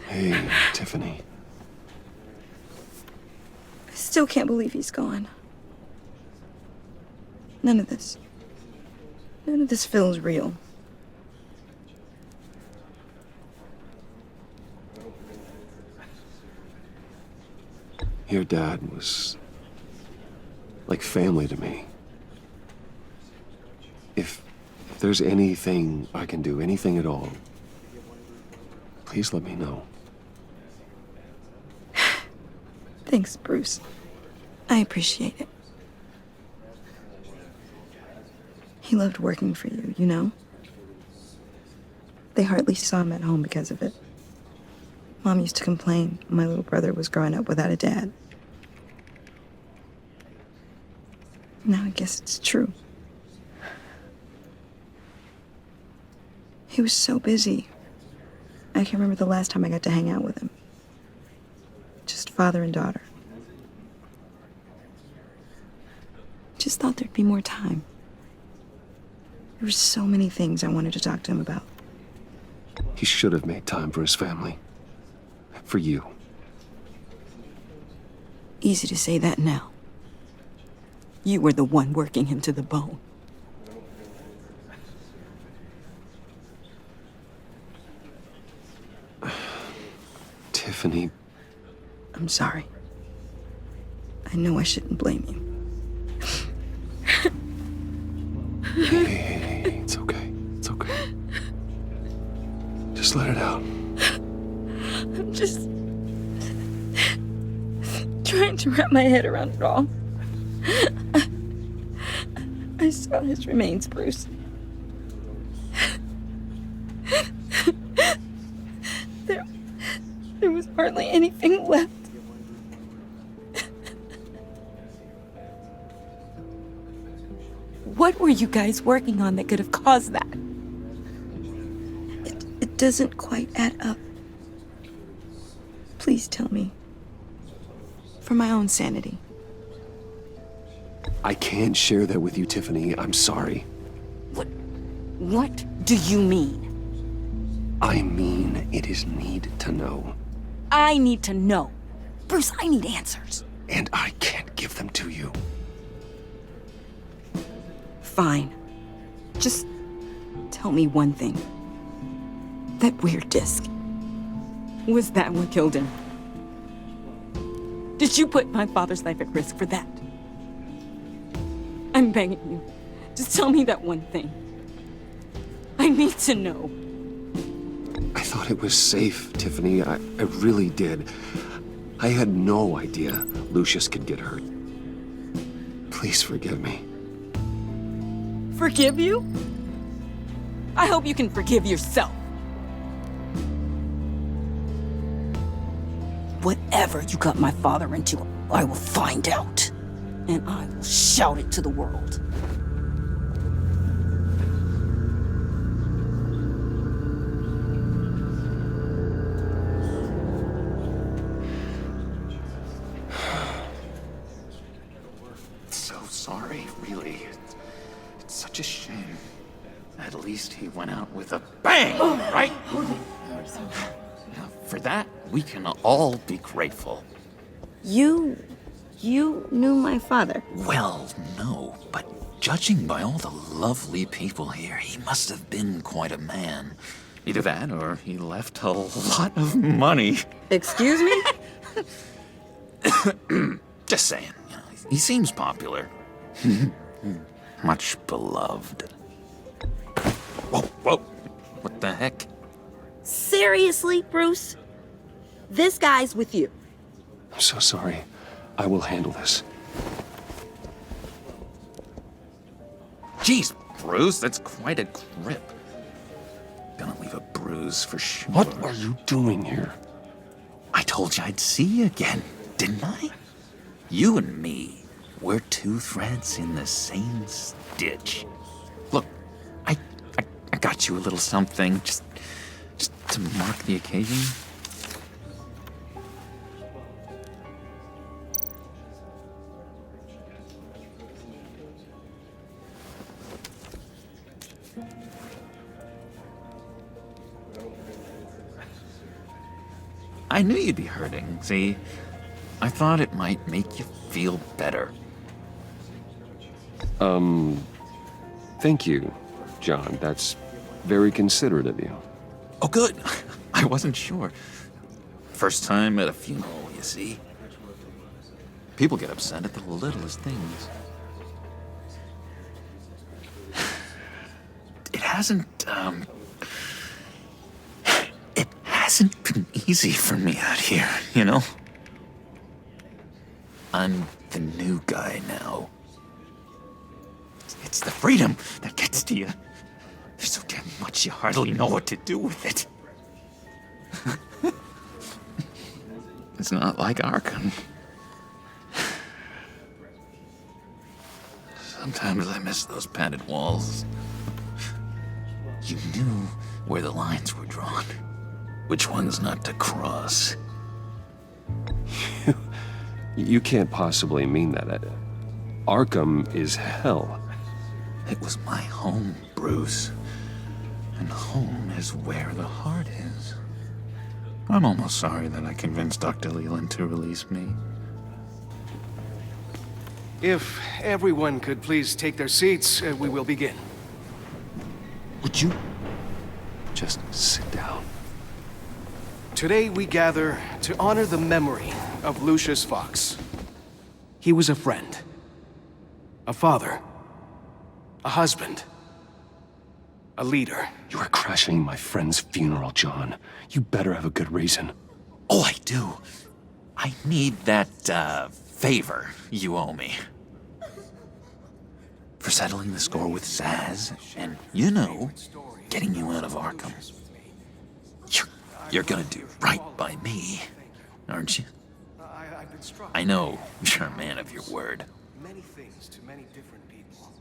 Hey, Tiffany.
I still can't believe he's gone. None of this feels real.
Your dad was like family to me. If there's anything I can do, anything at all, please let me know.
Thanks, Bruce. I appreciate it. He loved working for you, you know? They hardly saw him at home because of it. Mom used to complain my little brother was growing up without a dad. Now I guess it's true. He was so busy. I can't remember the last time I got to hang out with him. Just father and daughter. Just thought there'd be more time. There were so many things I wanted to talk to him about.
He should have made time for his family. For you.
Easy to say that now. You were the one working him to the bone.
Tiffany.
I'm sorry. I know I shouldn't blame you.
Hey, it's okay. It's okay. Just let it out.
I'm just trying to wrap my head around it all. I saw his remains, Bruce. There was hardly anything left. What were you guys working on that could have caused that? It doesn't quite add up. Please tell me. For my own sanity.
I can't share that with you, Tiffany. I'm sorry.
What do you mean?
I mean, it is need to know.
I need to know. Bruce, I need answers.
And I can't give them to you.
Fine. Just tell me one thing. That weird disc. Was that what killed him? Did you put my father's life at risk for that? I'm begging you. Just tell me that one thing. I need to know.
I thought it was safe, Tiffany. I really did. I had no idea Lucius could get hurt. Please forgive me.
Forgive you? I hope you can forgive yourself. Whatever you got my father into, I will find out. And I will shout it to the world.
So sorry, really. It's such a shame. At least he went out with a bang, right? Now, for that, we can all be grateful.
You knew my father?
Well, no, but judging by all the lovely people here, he must have been quite a man. Either that, or he left a lot of money.
Excuse me?
Just saying, he seems popular. Much beloved. Whoa, whoa, what the heck?
Seriously, Bruce? This guy's with you.
I'm so sorry. I will handle this.
Jeez, Bruce, that's quite a grip. Gonna leave a bruise for sure.
What are you doing here?
I told you I'd see you again, didn't I? You and me, we're two threads in the same stitch. Look, I got you a little something, just to mark the occasion. I knew you'd be hurting, see? I thought it might make you feel better.
Thank you, John. That's very considerate of you.
Oh, good. I wasn't sure. First time at a funeral, you see? People get upset at the littlest things. It hasn't been easy for me out here, you know? I'm the new guy now. It's the freedom that gets to you. There's so damn much you hardly know what to do with it. It's not like Arkham. Sometimes I miss those padded walls. You knew where the lines were drawn. Which ones not to cross.
You can't possibly mean that. Arkham is hell.
It was my home, Bruce. And home is where the heart is. I'm almost sorry that I convinced Dr. Leland to release me.
If everyone could please take their seats, we will begin.
Would you just sit down?
Today we gather to honor the memory of Lucius Fox. He was a friend, a father, a husband, a leader.
You are crashing my friend's funeral, John. You better have a good reason.
Oh, I do. I need that, favor you owe me. For settling the score with Zsasz, and, you know, getting you out of Arkham. You're gonna do right by me, aren't you? I know you're a man of your word.
Many things to many different people.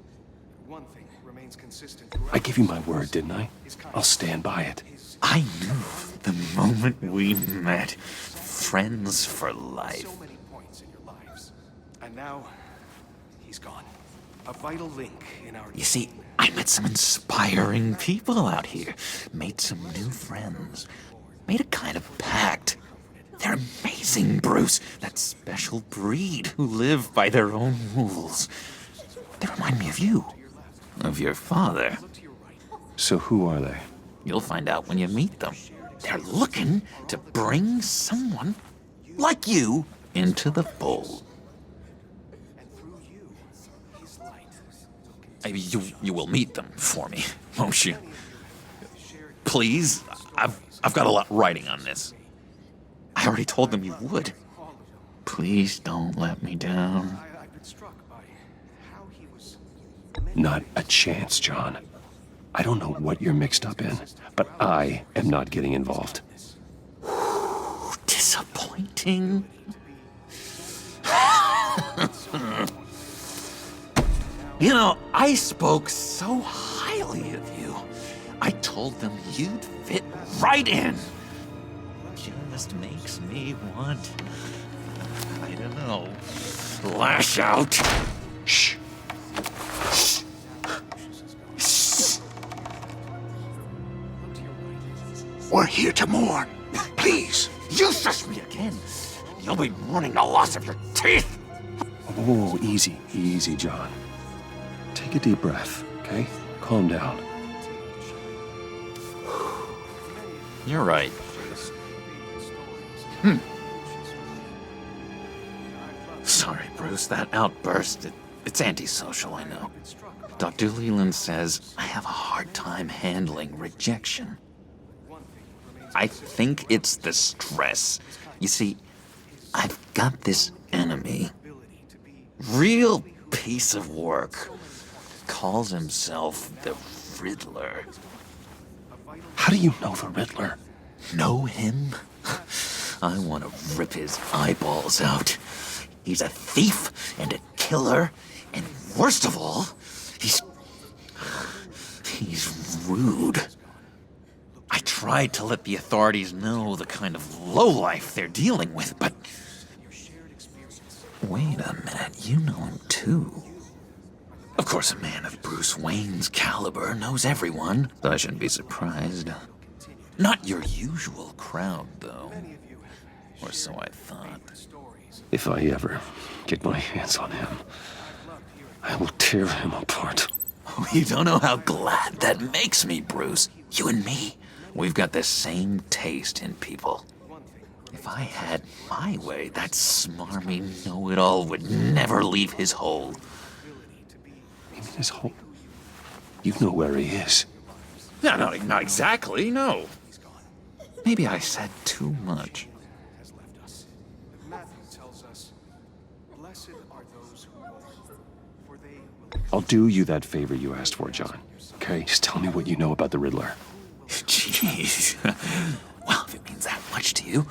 One thing remains consistent.
I gave you my word, didn't I? I'll stand by it.
I knew the moment we met. Friends for life.
So many points in your lives. And now, he's gone. A vital link in our...
You see, I met some inspiring people out here. Made some new friends. Made a kind of pact. They're amazing, Bruce. That special breed who live by their own rules. They remind me of you. Of your father.
So who are they?
You'll find out when you meet them. They're looking to bring someone like you into the fold. You will meet them for me, won't you? Please? I've got a lot writing on this. I already told them you would. Please don't let me down.
Not a chance, John. I don't know what you're mixed up in, but I am not getting involved.
Disappointing. You know, I spoke so highly of you. I told them you'd fit right in. Just makes me want, I don't know, lash out. Shh.
We're here to mourn. Please.
You shush me again. You'll be mourning the loss of your teeth.
Whoa, easy, easy, John. Take a deep breath, okay? Calm down.
You're right. Sorry, Bruce, that outburst, it's antisocial, I know. Dr. Leland says I have a hard time handling rejection. I think it's the stress. You see, I've got this enemy. Real piece of work. Calls himself the Riddler.
How do you know the Riddler?
Know him? I want to rip his eyeballs out. He's a thief and a killer, and worst of all, he's rude. I tried to let the authorities know the kind of lowlife they're dealing with, but... Wait a minute, you know him too. Of course, a man of Bruce Wayne's caliber knows everyone, so I shouldn't be surprised. Not your usual crowd, though. Or so I thought.
If I ever get my hands on him, I will tear him apart.
Oh, you don't know how glad that makes me, Bruce. You and me, we've got the same taste in people. If I had my way, that smarmy know-it-all would never leave his hole.
You mean his hole? You know where he is.
No, not exactly, no. Maybe I said too much.
I'll do you that favor you asked for, John. Okay? Just tell me what you know about the Riddler.
Jeez. Well, if it means that much to you.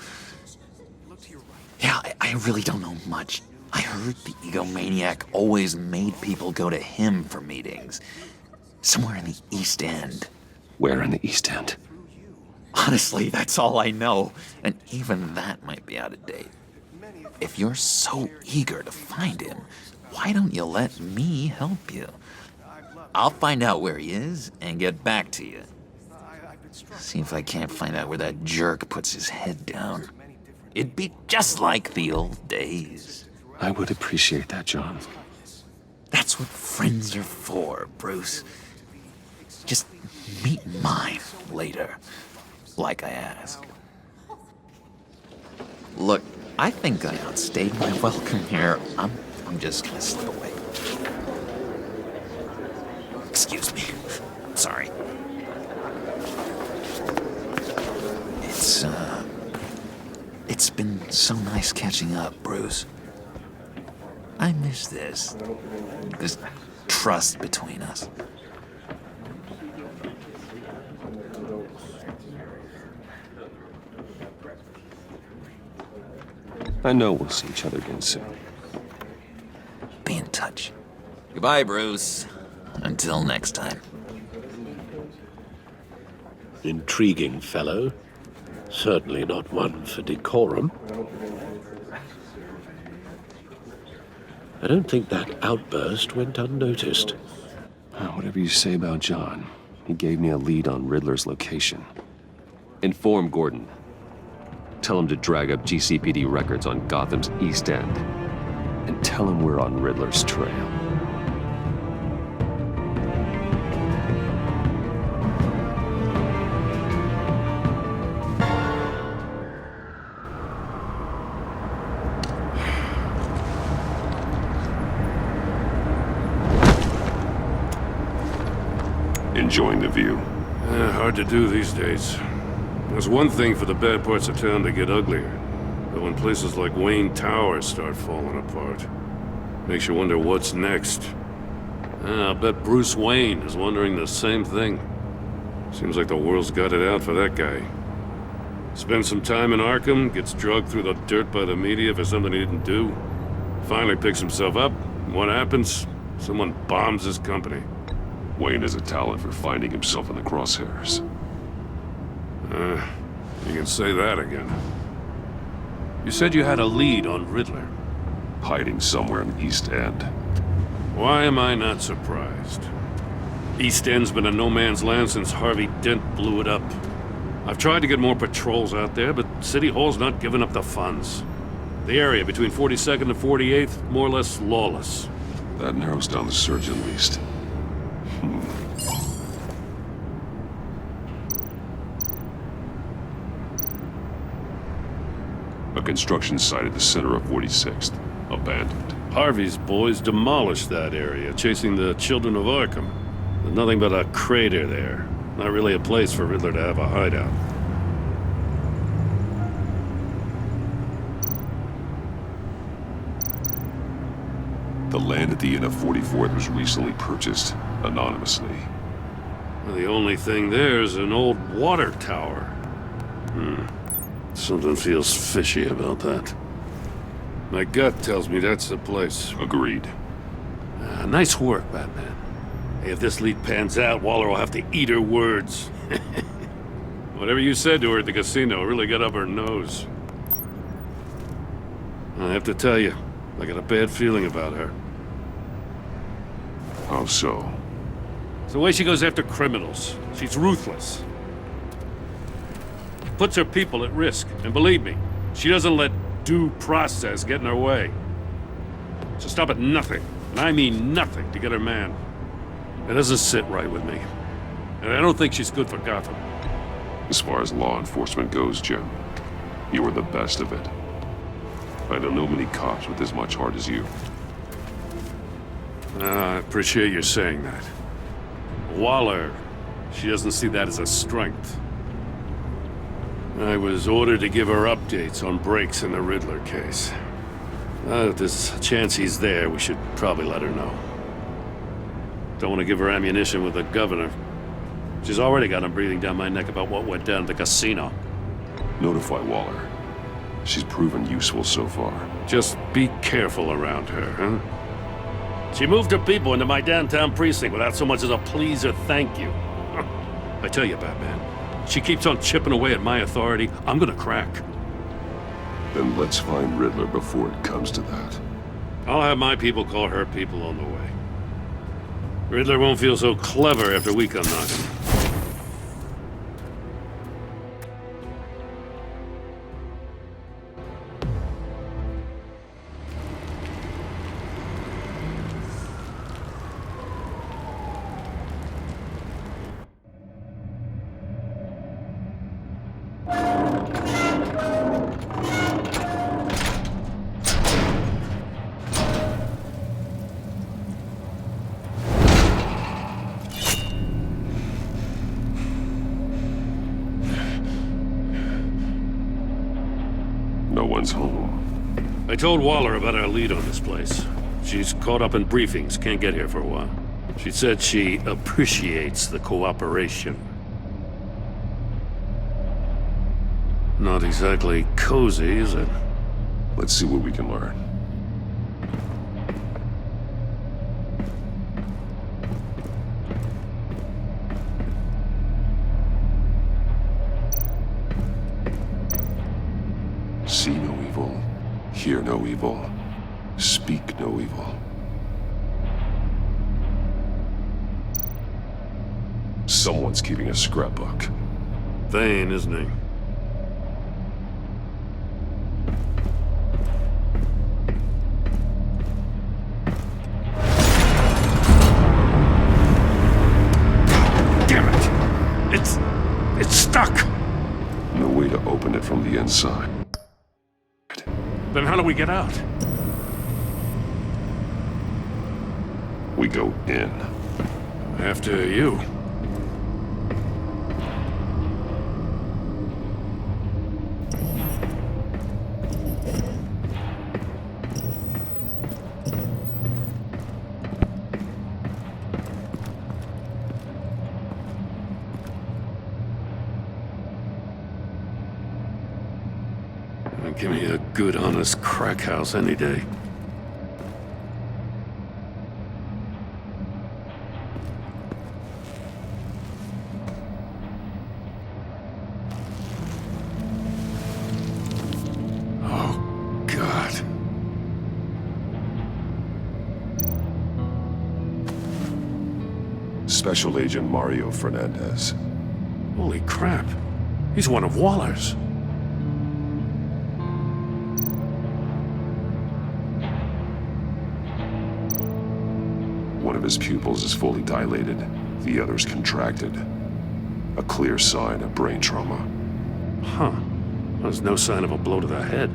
Yeah, I really don't know much. I heard the egomaniac always made people go to him for meetings. Somewhere in the East End.
Where in the East End?
Honestly, that's all I know. And even that might be out of date. If you're so eager to find him, why don't you let me help you? I'll find out where he is and get back to you. See if I can't find out where that jerk puts his head down. It'd be just like the old days.
I would appreciate that, John.
That's what friends are for, Bruce. Just meet mine later, like I asked. Look, I think I outstayed my welcome here. I'm just gonna slip away. Excuse me. Sorry. It's been so nice catching up, Bruce. I miss this trust between us.
I know we'll see each other again soon.
Be in touch. Goodbye, Bruce. Until next time.
Intriguing fellow. Certainly not one for decorum. I don't think that outburst went unnoticed.
Whatever you say about John, he gave me a lead on Riddler's location. Inform Gordon. Tell him to drag up GCPD records on Gotham's East End. And tell him we're on Riddler's trail.
Enjoying the view?
Hard to do these days. There's one thing for the bad parts of town to get uglier, but when places like Wayne Tower start falling apart, makes you wonder what's next. I'll bet Bruce Wayne is wondering the same thing. Seems like the world's got it out for that guy. Spends some time in Arkham, gets drugged through the dirt by the media for something he didn't do. Finally picks himself up. What happens? Someone bombs his company.
Wayne has a talent for finding himself in the crosshairs.
You can say that again. You said you had a lead on Riddler.
Hiding somewhere in the East End.
Why am I not surprised? East End's been a no-man's land since Harvey Dent blew it up. I've tried to get more patrols out there, but City Hall's not giving up the funds. The area between 42nd and 48th, more or less lawless.
That narrows down the search at least. A construction site at the center of 46th. Abandoned.
Harvey's boys demolished that area, chasing the children of Arkham. There's nothing but a crater there. Not really a place for Riddler to have a hideout.
The land at the end of 44th was recently purchased, anonymously.
Well, the only thing there is an old water tower. Something feels fishy about that. My gut tells me that's the place.
Agreed.
Nice work, Batman. Hey, if this lead pans out, Waller will have to eat her words. Whatever you said to her at the casino really got up her nose. I have to tell you, I got a bad feeling about her.
How so?
It's the way she goes after criminals. She's ruthless. Puts her people at risk. And believe me, she doesn't let due process get in her way. She'll stop at nothing, and I mean nothing, to get her man. It doesn't sit right with me. And I don't think she's good for Gotham.
As far as law enforcement goes, Jim, you are the best of it. I don't know many cops with as much heart as you.
I appreciate you saying that. Waller, she doesn't see that as a strength. I was ordered to give her updates on breaks in the Riddler case. If there's a chance he's there, we should probably let her know. Don't want to give her ammunition with the governor. She's already got him breathing down my neck about what went down at the casino.
Notify Waller. She's proven useful so far.
Just be careful around her, huh? She moved her people into my downtown precinct without so much as a please or thank you. I tell you, Batman, she keeps on chipping away at my authority, I'm gonna crack.
Then let's find Riddler before it comes to that.
I'll have my people call her people on the way. Riddler won't feel so clever after we come knocking.
No one's home.
I told Waller about our lead on this place. She's caught up in briefings, can't get here for a while. She said she appreciates the cooperation. Not exactly cozy, is it?
Let's see what we can learn. See no evil, hear no evil, speak no evil. Someone's keeping a scrapbook.
Thane, isn't he?
Damn it! It's stuck! No way to open it from the inside.
Then how do we get out?
We go in.
After you. Give me a good, honest crack house any day. Oh, God.
Special Agent Mario Fernandez.
Holy crap. He's one of Waller's.
One of his pupils is fully dilated, the other's contracted. A clear sign of brain trauma.
Huh. There's no sign of a blow to the head.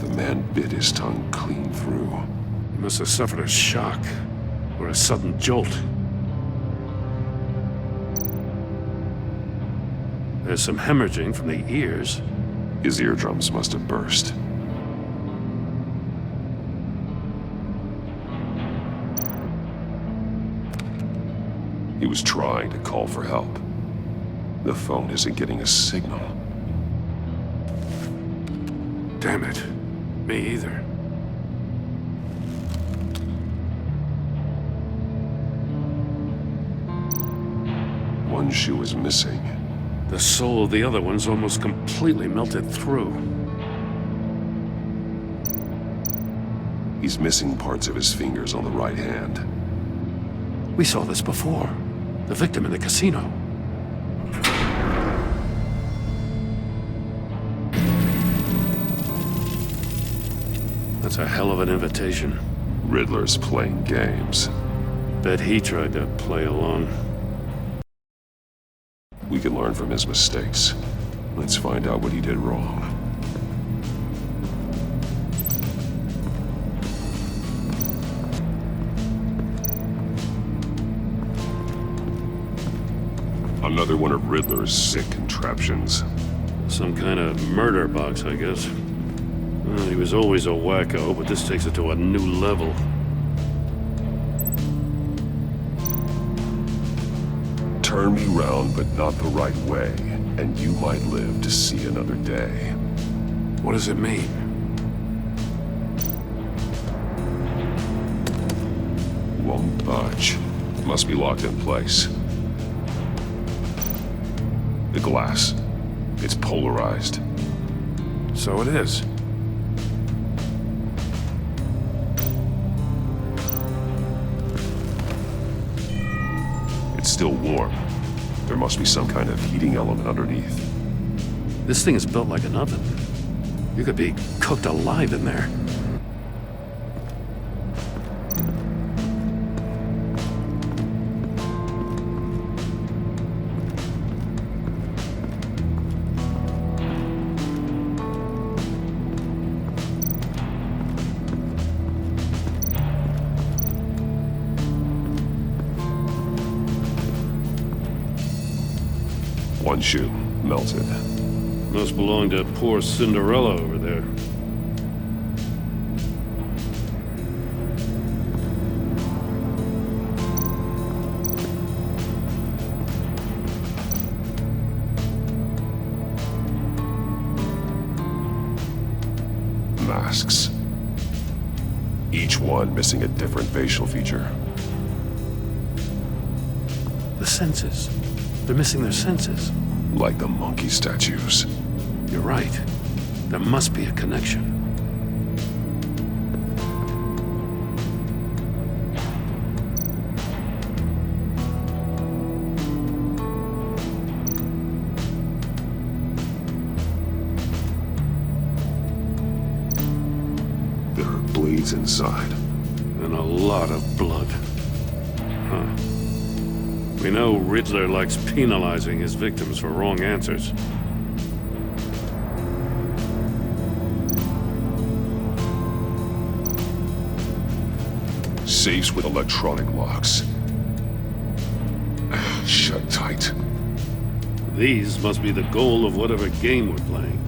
The man bit his tongue clean through.
He must have suffered a shock, or a sudden jolt. There's some hemorrhaging from the ears.
His eardrums must have burst. He was trying to call for help. The phone isn't getting a signal.
Damn it. Me either.
One shoe is missing.
The sole of the other one's almost completely melted through.
He's missing parts of his fingers on the right hand.
We saw this before. The victim in the casino. That's a hell of an invitation.
Riddler's playing games.
Bet he tried to play along.
We can learn from his mistakes. Let's find out what he did wrong. Another one of Riddler's sick contraptions.
Some kind of murder box, I guess. Well, he was always a wacko, but this takes it to a new level.
Turn me round, but not the right way, and you might live to see another day.
What does it mean?
Won't budge. Must be locked in place. The glass. It's polarized.
So it is.
still warm. There must be some kind of heating element underneath.
This thing is built like an oven. You could be cooked alive in there.
One shoe, melted.
Must belong to poor Cinderella over there.
Masks. Each one missing a different facial feature.
The senses. They're missing their senses.
Like the monkey statues.
You're right. There must be a connection.
There are blades inside.
And a lot of blood. Huh. We know Riddler likes penalizing his victims for wrong answers.
Safes with electronic locks. Shut tight.
These must be the goal of whatever game we're playing.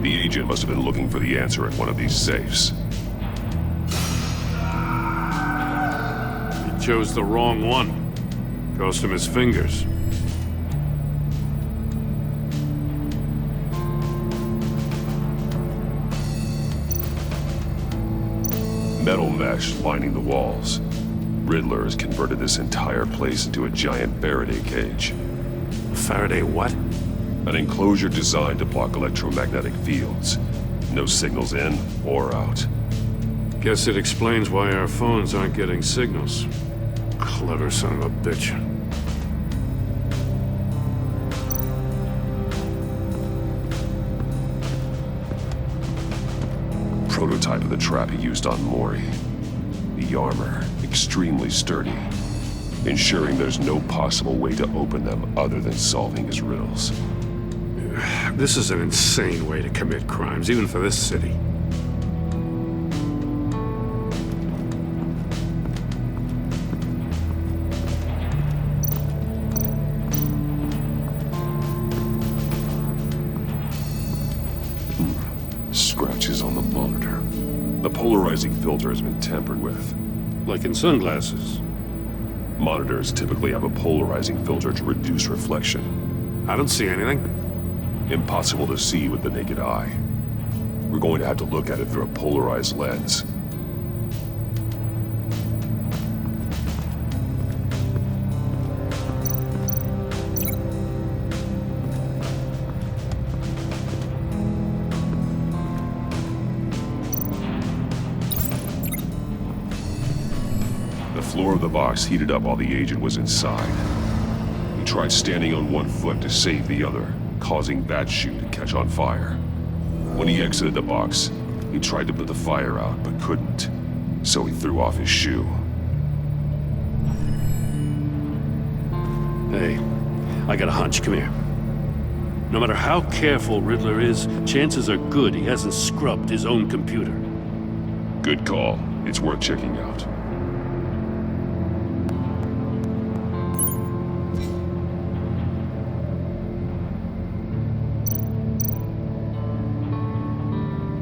The agent must have been looking for the answer at one of these safes.
He chose the wrong one. Cost him his fingers.
Metal mesh lining the walls. Riddler has converted this entire place into a giant Faraday cage.
Faraday what?
An enclosure designed to block electromagnetic fields. No signals in or out.
Guess it explains why our phones aren't getting signals. Clever son of a bitch.
Prototype of the trap he used on Mori. The armor, extremely sturdy, ensuring there's no possible way to open them other than solving his riddles.
This is an insane way to commit crimes, even for this city.
Scratches on the monitor. The polarizing filter has been tampered with.
Like in sunglasses.
Monitors typically have a polarizing filter to reduce reflection.
I don't see anything.
Impossible to see with the naked eye. We're going to have to look at it through a polarized lens. The floor of the box heated up while the agent was inside. He tried standing on one foot to save the other, causing that shoe to catch on fire. When he exited the box, he tried to put the fire out, but couldn't. So he threw off his shoe.
Hey, I got a hunch. Come here. No matter how careful Riddler is, chances are good he hasn't scrubbed his own computer.
Good call. It's worth checking out.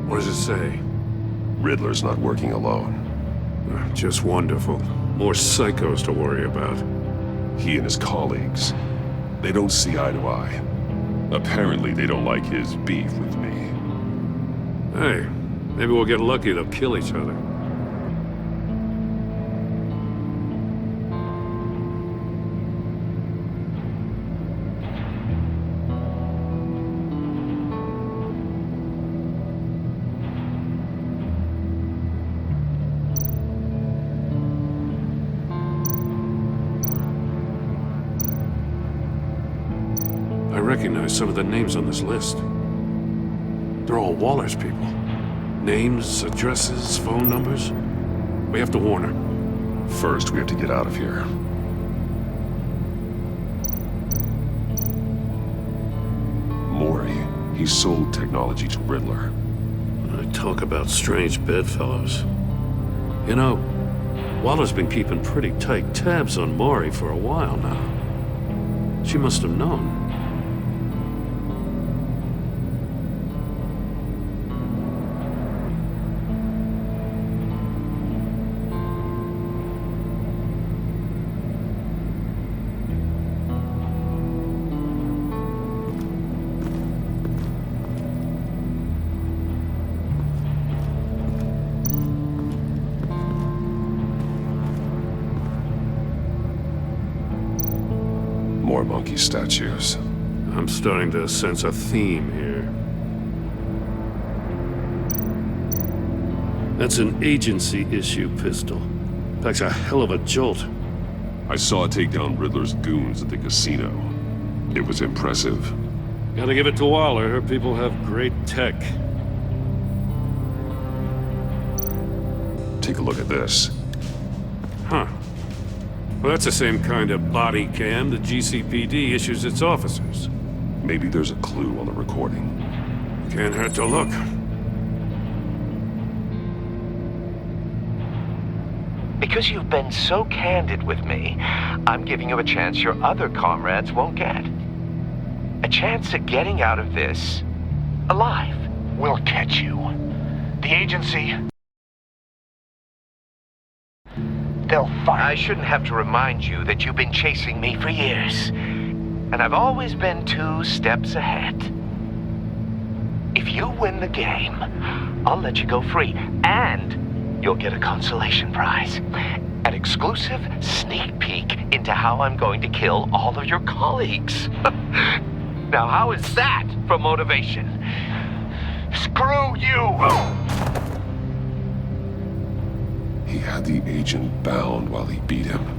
What does it say?
Riddler's not working alone.
Just wonderful. More psychos to worry about.
He and his colleagues, they don't see eye to eye. Apparently, they don't like his beef with me.
Hey, maybe we'll get lucky. They'll kill each other. recognize some of the names on this list. They're all Waller's people. Names, addresses, phone numbers. We have to warn her.
First, we have to get out of here. Mori, he sold technology to Riddler.
I talk about strange bedfellows. You know, Waller's been keeping pretty tight tabs on Mori for a while now. She must have known.
More monkey statues.
I'm starting to sense a theme here. That's an agency-issue pistol. Packs a hell of a jolt.
I saw it take down Riddler's goons at the casino. It was impressive.
Gotta give it to Waller. Her people have great tech.
Take a look at this.
Huh. Well, that's the same kind of body cam the GCPD issues its officers.
Maybe there's a clue on the recording.
Can't hurt to look.
Because you've been so candid with me, I'm giving you a chance your other comrades won't get. A chance at getting out of this alive.
We'll catch you. The agency... they'll find...
I shouldn't have to remind you that you've been chasing me for years. And I've always been 2 steps ahead. If you win the game, I'll let you go free. And you'll get a consolation prize. An exclusive sneak peek into how I'm going to kill all of your colleagues. Now, how is that for motivation? Screw you!
He had the agent bound while he beat him.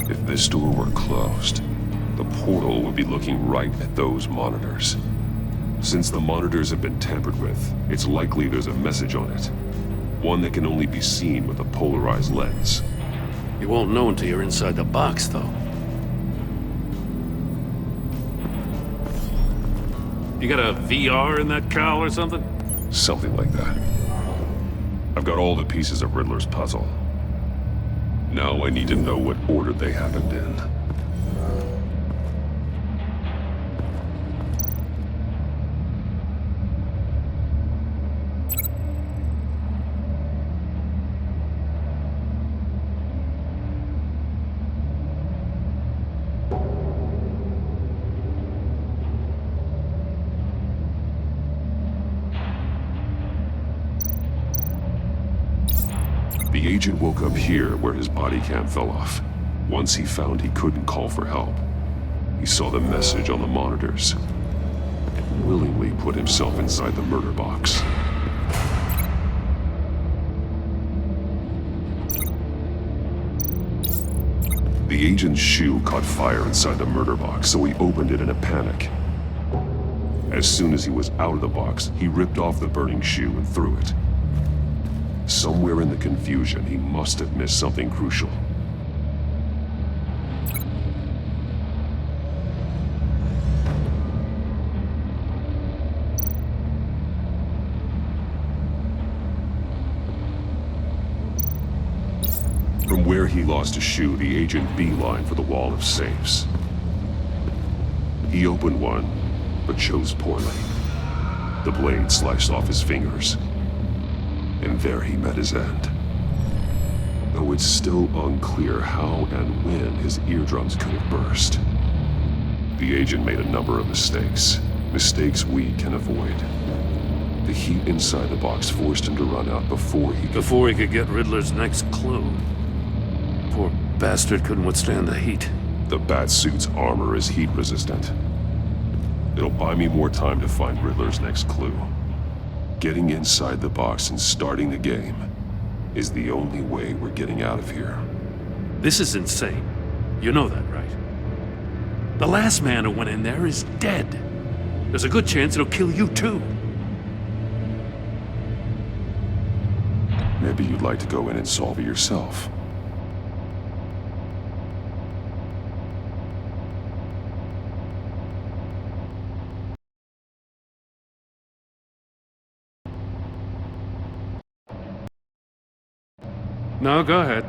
If this door were closed, the portal would be looking right at those monitors. Since the monitors have been tampered with, it's likely there's a message on it. One that can only be seen with a polarized lens.
You won't know until you're inside the box, though. You got a VR in that cowl or something?
Something like that. I've got all the pieces of Riddler's puzzle. Now I need to know what order they happened in. The agent woke up here where his body cam fell off. Once he found he couldn't call for help, he saw the message on the monitors and willingly put himself inside the murder box. The agent's shoe caught fire inside the murder box, so he opened it in a panic. As soon as he was out of the box, he ripped off the burning shoe and threw it. Somewhere in the confusion, he must have missed something crucial. From where he lost a shoe, the agent beelined for the wall of safes. He opened one, but chose poorly. The blade sliced off his fingers. And there he met his end. Though it's still unclear how and when his eardrums could have burst. The agent made a number of mistakes. Mistakes we can avoid. The heat inside the box forced him to run out before he
could get Riddler's next clue. Poor bastard couldn't withstand the heat.
The Batsuit's armor is heat resistant. It'll buy me more time to find Riddler's next clue. Getting inside the box and starting the game is the only way we're getting out of here.
This is insane. You know that, right? The last man who went in there is dead. There's a good chance it'll kill you too.
Maybe you'd like to go in and solve it yourself.
No, go ahead.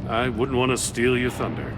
I wouldn't want to steal your thunder.